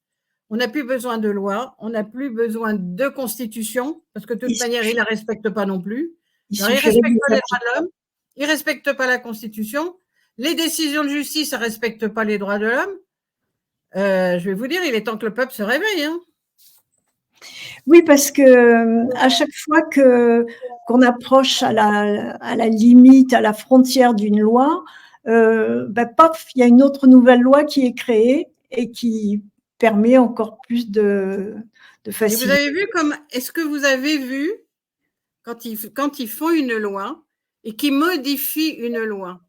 On n'a plus besoin de lois. On n'a plus besoin de constitution. Parce que de toute manière, ils ne la respectent pas non plus. Ils ne respectent pas les droits de l'homme. Ils ne respectent pas la constitution. Les décisions de justice, ça ne respecte pas les droits de l'homme. Je vais vous dire, il est temps que le peuple se réveille. Hein. Oui, parce que à chaque fois qu'on approche à la limite, à la frontière d'une loi, paf, il y a une autre nouvelle loi qui est créée et qui permet encore plus de facilité. Et vous avez vu est-ce que vous avez vu quand ils font une loi et qu'ils modifient une loi,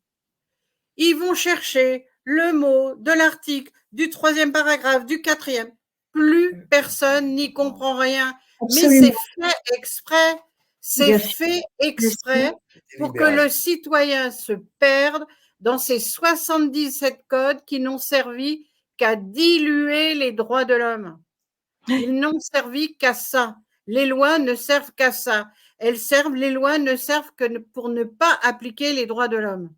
ils vont chercher le mot de l'article, du 3e paragraphe, du 4e. Plus personne n'y comprend rien. Absolument. Mais c'est fait exprès. C'est fait exprès pour que le citoyen se perde dans ces 77 codes qui n'ont servi qu'à diluer les droits de l'homme. Ils n'ont servi qu'à ça. Les lois ne servent qu'à ça. Les lois ne servent que pour ne pas appliquer les droits de l'homme.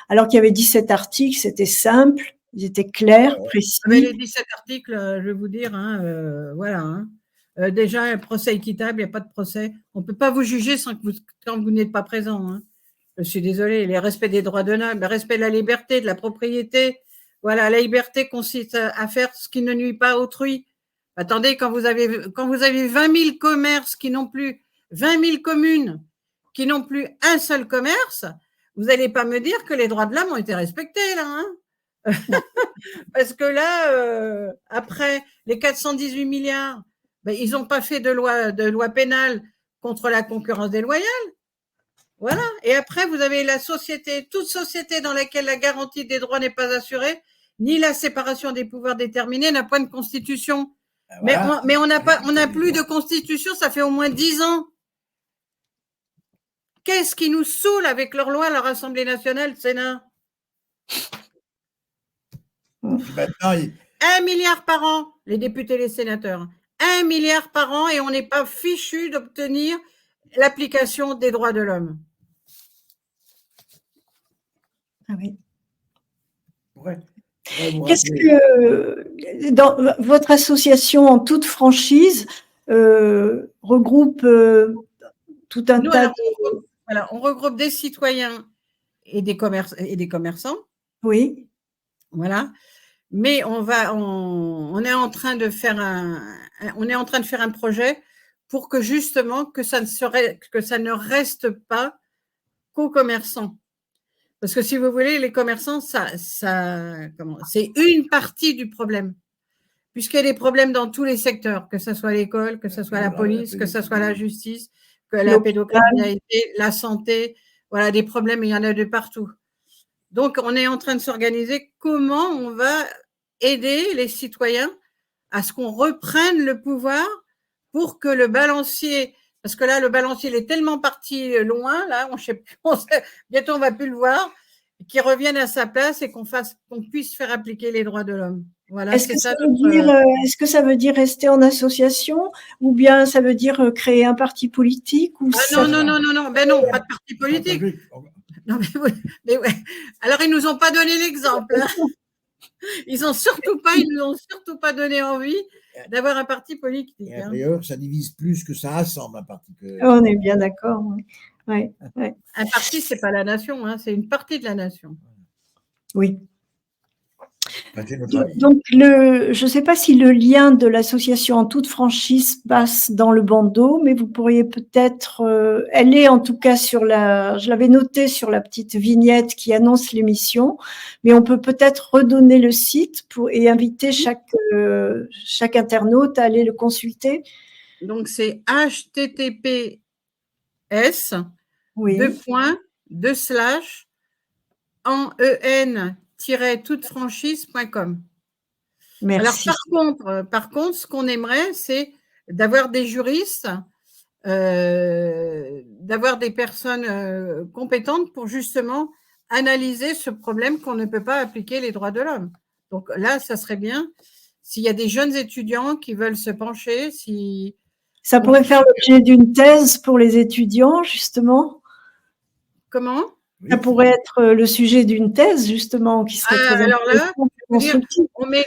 Alors qu'il y avait 17 articles, c'était simple, ils étaient clairs, précis. Mais les 17 articles, je vais vous dire, voilà. Hein. Déjà, un procès équitable, il n'y a pas de procès. On ne peut pas vous juger quand vous n'êtes pas présent. Hein. Je suis désolée. Le respect des droits de l'homme, le respect de la liberté, de la propriété. Voilà, la liberté consiste à faire ce qui ne nuit pas à autrui. Attendez, quand vous avez 20 000 commerces qui n'ont plus, 20 000 communes qui n'ont plus un seul commerce, vous n'allez pas me dire que les droits de l'homme ont été respectés, là. Hein. Parce que là, après les 418 milliards, ils n'ont pas fait de loi pénale contre la concurrence déloyale. Voilà. Et après, vous avez toute société dans laquelle la garantie des droits n'est pas assurée, ni la séparation des pouvoirs déterminés, n'a pas de constitution. Voilà. Mais on n'a plus de constitution, ça fait au moins 10 ans. Qu'est-ce qui nous saoule avec leur loi, leur Assemblée nationale, le Sénat? Maintenant, 1 milliard par an, les députés et les sénateurs. 1 milliard par an et on n'est pas fichu d'obtenir l'application des droits de l'homme. Ah oui. Ouais. Qu'est-ce que, dans votre association, en toute franchise, regroupe tout un tas de... Voilà, on regroupe des citoyens et des commerçants. Oui. Voilà. Mais on est en train de faire un projet pour que justement que ça ne reste pas qu'aux commerçants. Parce que si vous voulez, les commerçants, c'est une partie du problème. Puisqu'il y a des problèmes dans tous les secteurs, que ce soit l'école, que ce soit la police, que ce soit la justice, que la pédocriminalité, la santé, voilà, des problèmes, il y en a de partout. Donc, on est en train de s'organiser comment on va aider les citoyens à ce qu'on reprenne le pouvoir pour que le balancier, parce que là, le balancier, il est tellement parti loin, là, bientôt on ne va plus le voir, qu'il revienne à sa place et qu'on puisse faire appliquer les droits de l'homme. Voilà, est-ce que ça veut dire rester en association ou bien ça veut dire créer un parti politique ou non, ben non, pas de parti politique. Non, mais ouais. Alors, ils ne nous ont pas donné l'exemple. Hein. Ils nous ont surtout pas donné envie d'avoir un parti politique. Et d'ailleurs, ça divise plus que ça rassemble un parti. On est bien d'accord. Ouais. Un parti, c'est pas la nation, hein, c'est une partie de la nation. Oui. Enfin, c'est notre avis. Donc, je ne sais pas si le lien de l'association En toute franchise passe dans le bandeau, mais vous pourriez peut-être, elle est en tout cas je l'avais noté sur la petite vignette qui annonce l'émission, mais on peut peut-être redonner le site et inviter chaque internaute à aller le consulter. Donc, c'est https Oui. en-toutefranchise.com. Merci. Alors, par contre, ce qu'on aimerait, c'est d'avoir des juristes, d'avoir des personnes compétentes pour justement analyser ce problème qu'on ne peut pas appliquer les droits de l'homme. Donc là, ça serait bien s'il y a des jeunes étudiants qui veulent se pencher, si Ça pourrait faire l'objet d'une thèse pour les étudiants, justement. Comment? Ça pourrait être le sujet d'une thèse, justement, qui serait très alors là, constructive. on met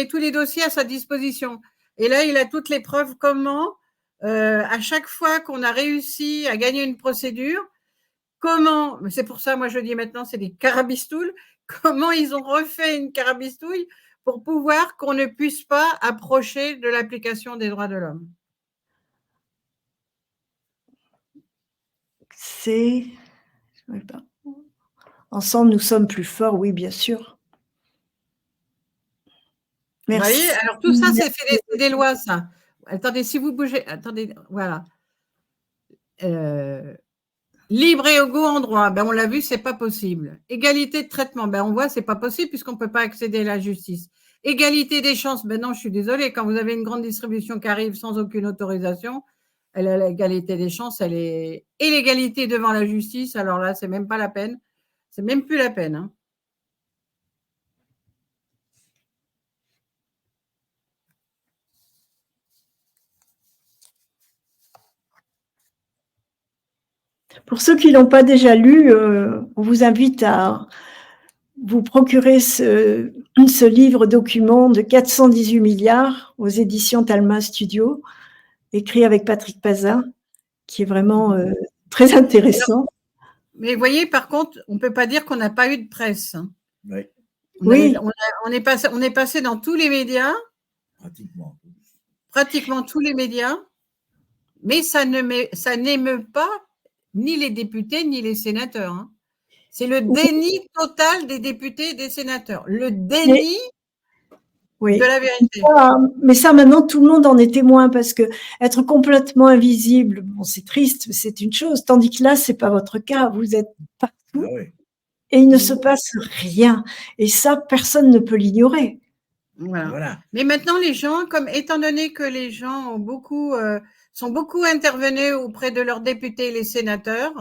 tous les dossiers à sa disposition. Et là, il a toutes les preuves comment, à chaque fois qu'on a réussi à gagner une procédure, comment, c'est pour ça, moi je dis maintenant, c'est des carabistouilles, comment ils ont refait une carabistouille pour pouvoir qu'on ne puisse pas approcher de l'application des droits de l'homme. Je ne sais pas. Ensemble, nous sommes plus forts, oui, bien sûr. Merci. Vous voyez, alors tout ça, c'est des lois, ça. Attendez, si vous bougez, attendez, voilà. Libre et égaux en droit, ben on l'a vu, c'est pas possible. Égalité de traitement, ben on voit, c'est pas possible puisqu'on peut pas accéder à la justice. Égalité des chances, ben non, je suis désolée, quand vous avez une grande distribution qui arrive sans aucune autorisation, l'égalité des chances, elle est. Et l'égalité devant la justice, alors là, c'est même pas la peine. C'est même plus la peine. Hein. Pour ceux qui ne l'ont pas déjà lu, on vous invite à vous procurer ce livre document de 418 milliards aux éditions Talma Studio, écrit avec Patrick Pazin, qui est vraiment très intéressant. Alors, mais vous voyez, par contre, on ne peut pas dire qu'on n'a pas eu de presse. Hein. Oui. On est passé dans tous les médias. Pratiquement tous les médias. Mais ça n'émeut pas ni les députés ni les sénateurs. Hein. C'est le déni total des députés et des sénateurs. Le déni de la vérité. Mais ça, maintenant, tout le monde en est témoin parce que être complètement invisible, bon, c'est triste, c'est une chose. Tandis que là, c'est pas votre cas. Vous êtes partout et il ne se passe rien. Et ça, personne ne peut l'ignorer. Voilà. Mais maintenant, les gens, étant donné que les gens ont sont beaucoup intervenus auprès de leurs députés et les sénateurs,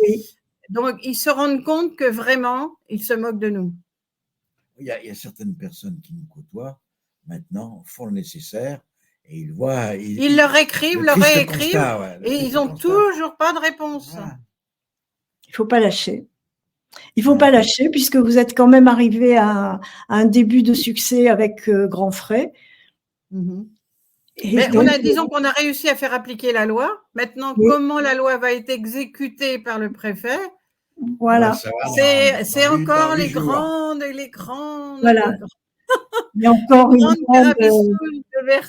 oui. Donc ils se rendent compte que vraiment, ils se moquent de nous. Il y a certaines personnes qui nous côtoient maintenant, font le nécessaire et ils voient. Ils leur écrivent, leur réécrivent et ils n'ont toujours pas de réponse. Voilà. Il ne faut pas lâcher. Il ne faut pas lâcher puisque vous êtes quand même arrivé à un début de succès avec Grand Frais. Mais donc, disons qu'on a réussi à faire appliquer la loi. Maintenant, comment la loi va être exécutée par le préfet? Voilà. C'est encore les grandes. Voilà. Il y a encore une grande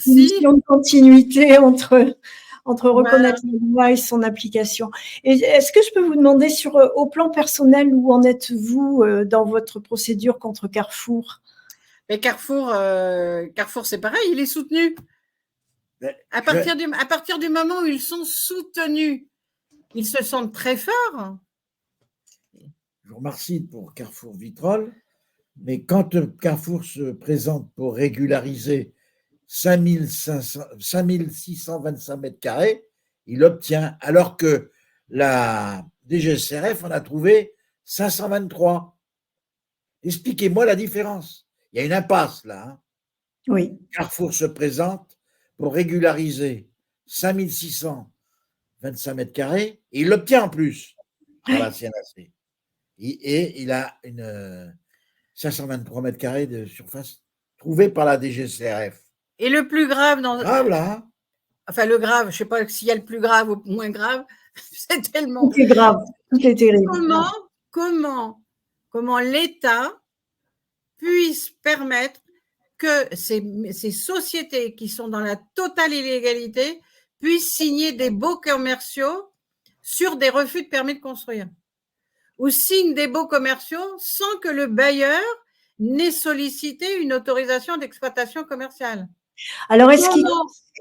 mission de continuité entre reconnaître la loi et son application. Et est-ce que je peux vous demander au plan personnel, où en êtes-vous dans votre procédure contre Carrefour? Mais Carrefour, c'est pareil, il est soutenu. À partir du moment où ils sont soutenus, ils se sentent très forts. Je vous remercie pour Carrefour Vitrolles, mais quand Carrefour se présente pour régulariser 5625 mètres carrés, il obtient, alors que la DGCRF en a trouvé 523. Expliquez-moi la différence. Il y a une impasse là. Hein. Oui. Carrefour se présente pour régulariser 5625 mètres carrés et il l'obtient en plus par la CNAC. Et il a une 523 mètres carrés de surface trouvée par la DGCRF. Et le plus grave grave là. Enfin, le grave, je ne sais pas s'il y a le plus grave ou moins grave, c'est tellement. Tout est grave, tout est terrible. Comment l'État puisse permettre que ces sociétés qui sont dans la totale illégalité puissent signer des baux commerciaux sur des refus de permis de construire ou signent des baux commerciaux sans que le bailleur n'ait sollicité une autorisation d'exploitation commerciale. Alors, est-ce qu'il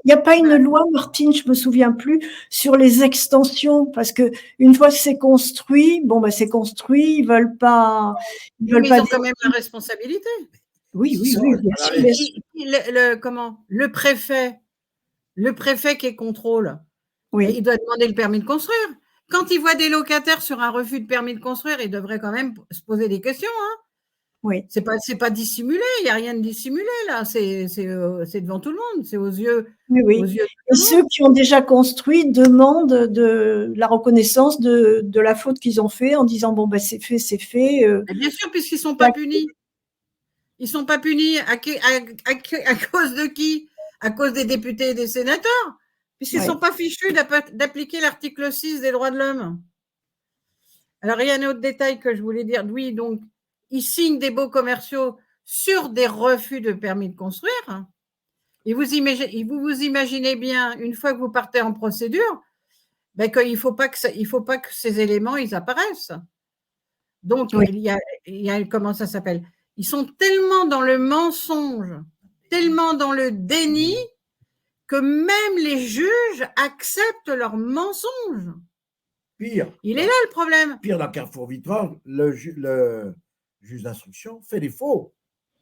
n'y a pas une loi, Martine, je me souviens plus, sur les extensions? Parce que une fois que c'est construit, bon, ben, c'est construit, ils veulent pas. Ils ont quand même la responsabilité. Oui, bien sûr. Le préfet qui est contrôle, Oui. il doit demander le permis de construire. Quand il voit des locataires sur un refus de permis de construire, il devrait quand même se poser des questions. Hein. Oui. C'est pas dissimulé, il n'y a rien de dissimulé là. C'est devant tout le monde, c'est aux yeux. Oui. Aux yeux et ceux qui ont déjà construit demandent de la reconnaissance de la faute qu'ils ont fait en disant bon ben c'est fait. Et bien sûr, puisqu'ils ne sont pas punis. Ils ne sont pas punis à cause de qui? À cause des députés et des sénateurs, puisqu'ils ne sont pas fichus d'appliquer l'article 6 des droits de l'homme. Alors, il y a un autre détail que je voulais dire. Oui, donc, ils signent des baux commerciaux sur des refus de permis de construire. Et vous imaginez bien, une fois que vous partez en procédure, ben, qu'il ne faut pas que ces éléments ils apparaissent. Donc, il y a comment ça s'appelle? Ils sont tellement dans le mensonge, tellement dans le déni, que même les juges acceptent leurs mensonges. Pire. Il est là le problème. Pire, dans Carrefour Victoire, le juge d'instruction fait des faux.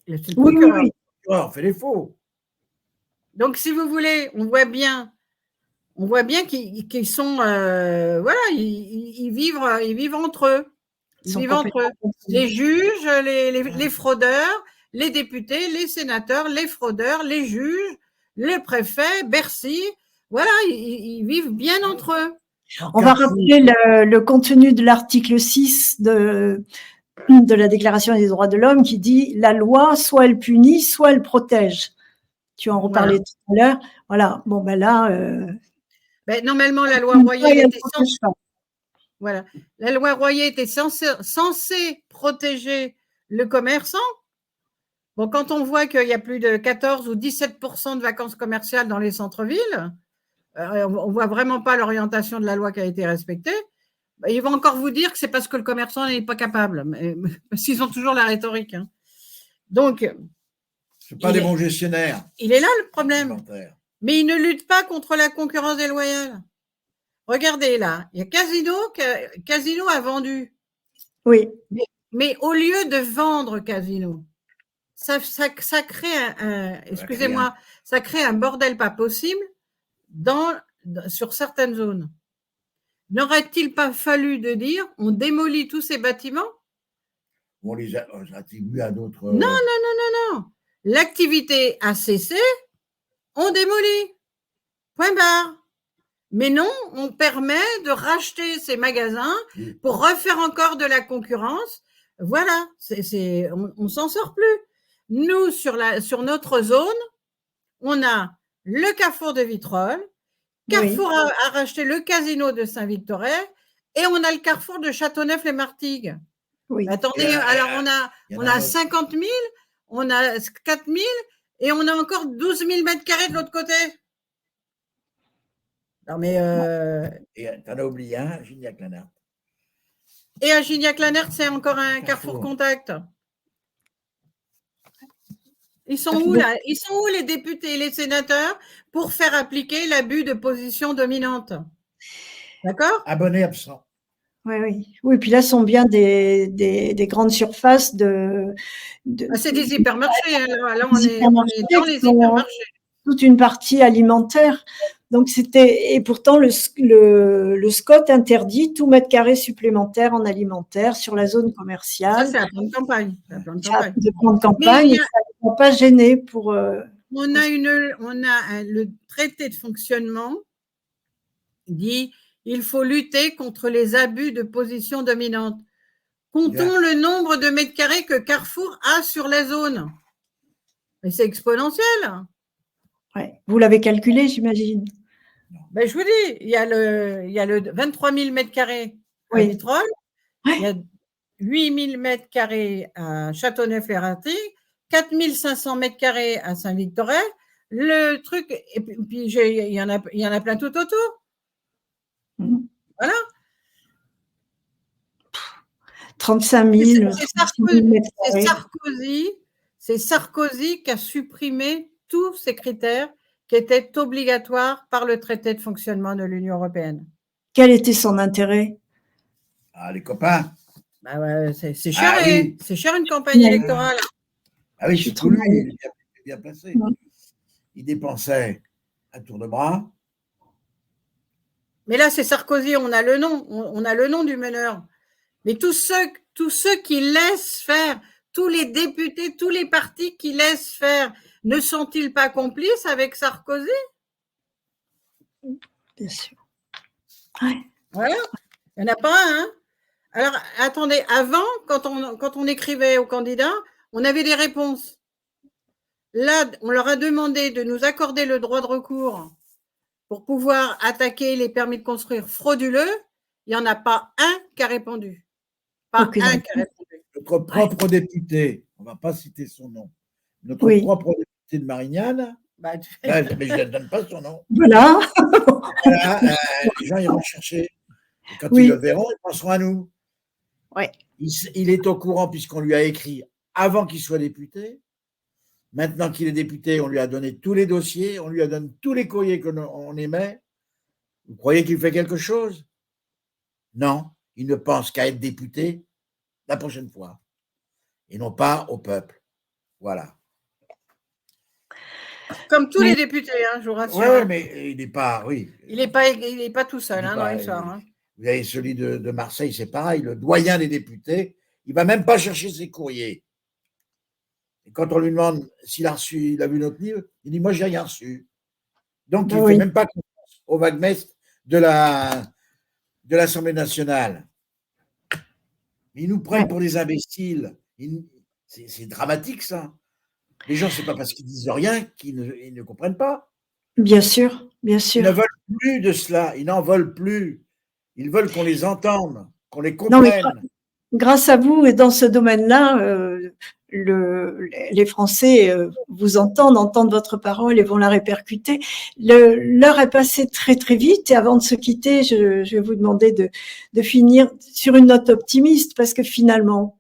Le procureur fait des faux. Donc, si vous voulez, on voit bien qu'ils sont, voilà, ils vivent entre eux. Ils vivent entre eux. Les juges, les fraudeurs, les députés, les sénateurs, les fraudeurs, les juges, le préfet, Bercy. Voilà, ils vivent bien entre eux. On va rappeler le contenu de l'article 6 de la Déclaration des droits de l'homme qui dit la loi, soit elle punit, soit elle protège. Tu en reparlais tout à l'heure. Voilà. Bon, ben là. Normalement, la loi Royer était censée. Voilà. La loi Royer était censée protéger le commerçant. Bon, quand on voit qu'il y a plus de 14 ou 17% de vacances commerciales dans les centres-villes, on ne voit vraiment pas l'orientation de la loi qui a été respectée. Ils vont encore vous dire que c'est parce que le commerçant n'est pas capable. Parce qu'ils ont toujours la rhétorique. Hein. Donc. Ce ne sont pas des bons gestionnaires. Il est là le problème. Mais ils ne luttent pas contre la concurrence déloyale. Regardez là, il y a Casino a vendu. Oui. Mais au lieu de vendre Casino, ça crée ça crée un bordel pas possible sur certaines zones. N'aurait-il pas fallu de dire on démolit tous ces bâtiments? On les attribue à d'autres. Non. L'activité a cessé, on démolit. Point barre. Mais non, on permet de racheter ces magasins pour refaire encore de la concurrence. Voilà, on s'en sort plus. Nous, sur notre zone, on a le Carrefour de Vitrolles, Carrefour a racheté le Casino de Saint-Victorin et on a le Carrefour de Châteauneuf-les-Martigues. Oui. Attendez, alors on a 50 000, on a 4 000 et on a encore 12 000 mètres carrés de l'autre côté. Non, mais. Et tu en as oublié un, Gignac-Lanert. Et à Gignac-Lanert, c'est encore un Carrefour Contact. Ils sont où, là? Ils sont où les députés et les sénateurs pour faire appliquer l'abus de position dominante? D'accord? Abonnés absents. Oui, puis là, sont bien des grandes surfaces c'est des hypermarchés. Hein. Là, on est dans les hypermarchés. Toute une partie alimentaire. Donc, et pourtant, le SCOT interdit tout mètre carré supplémentaire en alimentaire sur la zone commerciale. Ça, c'est un plan de campagne. Mais ça ne va pas gêner pour. On a le traité de fonctionnement dit il faut lutter contre les abus de position dominante. Comptons le nombre de mètres carrés que Carrefour a sur la zone. Mais c'est exponentiel. Ouais. Vous l'avez calculé, j'imagine. Ben, je vous dis, il y a le 23 000 mètres carrés à Vitrolles. Il y a 8000 mètres carrés à Châteauneuf-les-Ratis, 4500 mètres carrés à Saint-Victorin. Le truc, et puis il y en a plein tout autour. Voilà. 35 000. C'est Sarkozy qui a supprimé tous ces critères qui étaient obligatoires par le traité de fonctionnement de l'Union européenne. Quel était son intérêt? Ah, les copains. Bah ouais, c'est cher, oui. C'est cher une campagne électorale. Ah oui, surtout lui, il est bien placé. Il dépensait à tour de bras. Mais là, c'est Sarkozy, on a le nom du meneur. Mais tous ceux qui laissent faire, tous les députés, tous les partis qui laissent faire, ne sont-ils pas complices avec Sarkozy? Bien sûr. Ouais. Voilà. Il n'y en a pas un. Hein. Alors, attendez, avant, quand on écrivait aux candidats, on avait des réponses. Là, on leur a demandé de nous accorder le droit de recours pour pouvoir attaquer les permis de construire frauduleux. Il n'y en a pas un qui a répondu. Pas un qui a répondu. Notre propre député, on ne va pas citer son nom, notre propre député de Marignane, mais je ne donne pas son nom. Voilà. Les gens iront chercher. Et quand ils le verront, ils penseront à nous. Ouais. Il est au courant puisqu'on lui a écrit avant qu'il soit député. Maintenant qu'il est député, on lui a donné tous les dossiers, on lui a donné tous les courriers qu'on émet. Vous croyez qu'il fait quelque chose? Non, il ne pense qu'à être député la prochaine fois et non pas au peuple. Voilà. Comme tous les députés, hein, je vous rassure. Oui, mais il n'est pas, oui. Il n'est pas tout seul dans l'histoire. Hein. Vous avez celui de Marseille, c'est pareil, le doyen des députés, il ne va même pas chercher ses courriers. Et quand on lui demande s'il a reçu, il a vu notre livre, il dit « moi, j'ai rien reçu ». Donc, il ne fait même pas confiance au vaguemestre de l'Assemblée nationale. Ils nous prennent pour des imbéciles. C'est dramatique, ça. Les gens, ce n'est pas parce qu'ils disent rien qu'ils ne comprennent pas. Bien sûr, bien sûr. Ils ne veulent plus de cela. Ils n'en veulent plus. Ils veulent qu'on les entende, qu'on les comprenne. Non, mais grâce à vous et dans ce domaine-là, les Français vous entendent votre parole et vont la répercuter. L'heure est passée très très vite et avant de se quitter, je vais vous demander de finir sur une note optimiste parce que finalement,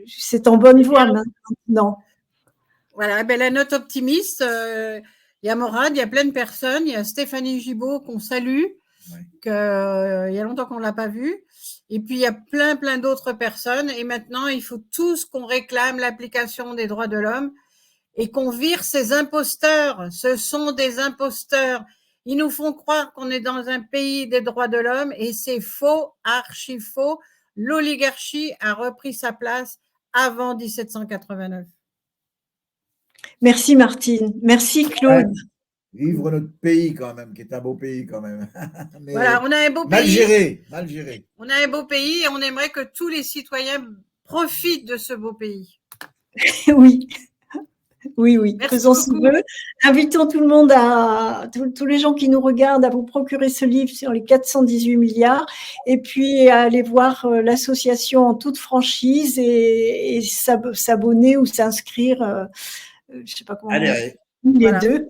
c'est en bonne voie maintenant. Voilà, la note optimiste, il y a Morad, il y a plein de personnes, il y a Stéphanie Gibault qu'on salue, il y a longtemps qu'on ne l'a pas vue. Et puis, il y a plein d'autres personnes. Et maintenant, il faut tous qu'on réclame l'application des droits de l'homme et qu'on vire ces imposteurs. Ce sont des imposteurs. Ils nous font croire qu'on est dans un pays des droits de l'homme et c'est faux, archi faux. L'oligarchie a repris sa place avant 1789. Merci Martine. Merci Claude. Vivre notre pays quand même, qui est un beau pays quand même. Mais voilà, on a un beau mal pays. Mal géré. On a un beau pays et on aimerait que tous les citoyens profitent de ce beau pays. Oui. Merci faisons beaucoup. Ce vœu. Invitons tout le monde tous les gens qui nous regardent à vous procurer ce livre sur les 418 milliards et puis à aller voir l'association en toute franchise et s'abonner ou s'inscrire. Je ne sais pas comment. Les deux,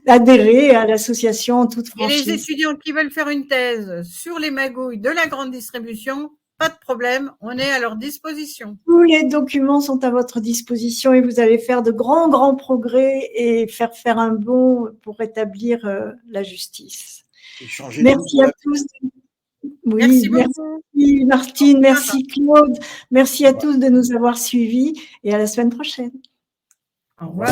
adhérer à l'association en toute franchise. Et les étudiants qui veulent faire une thèse sur les magouilles de la grande distribution, pas de problème, on est à leur disposition. Tous les documents sont à votre disposition et vous allez faire de grands progrès et faire un bond pour rétablir la justice. Merci à tous. Oui, merci beaucoup. Merci Martine, merci Claude, merci à tous de nous avoir suivis et à la semaine prochaine. Au revoir.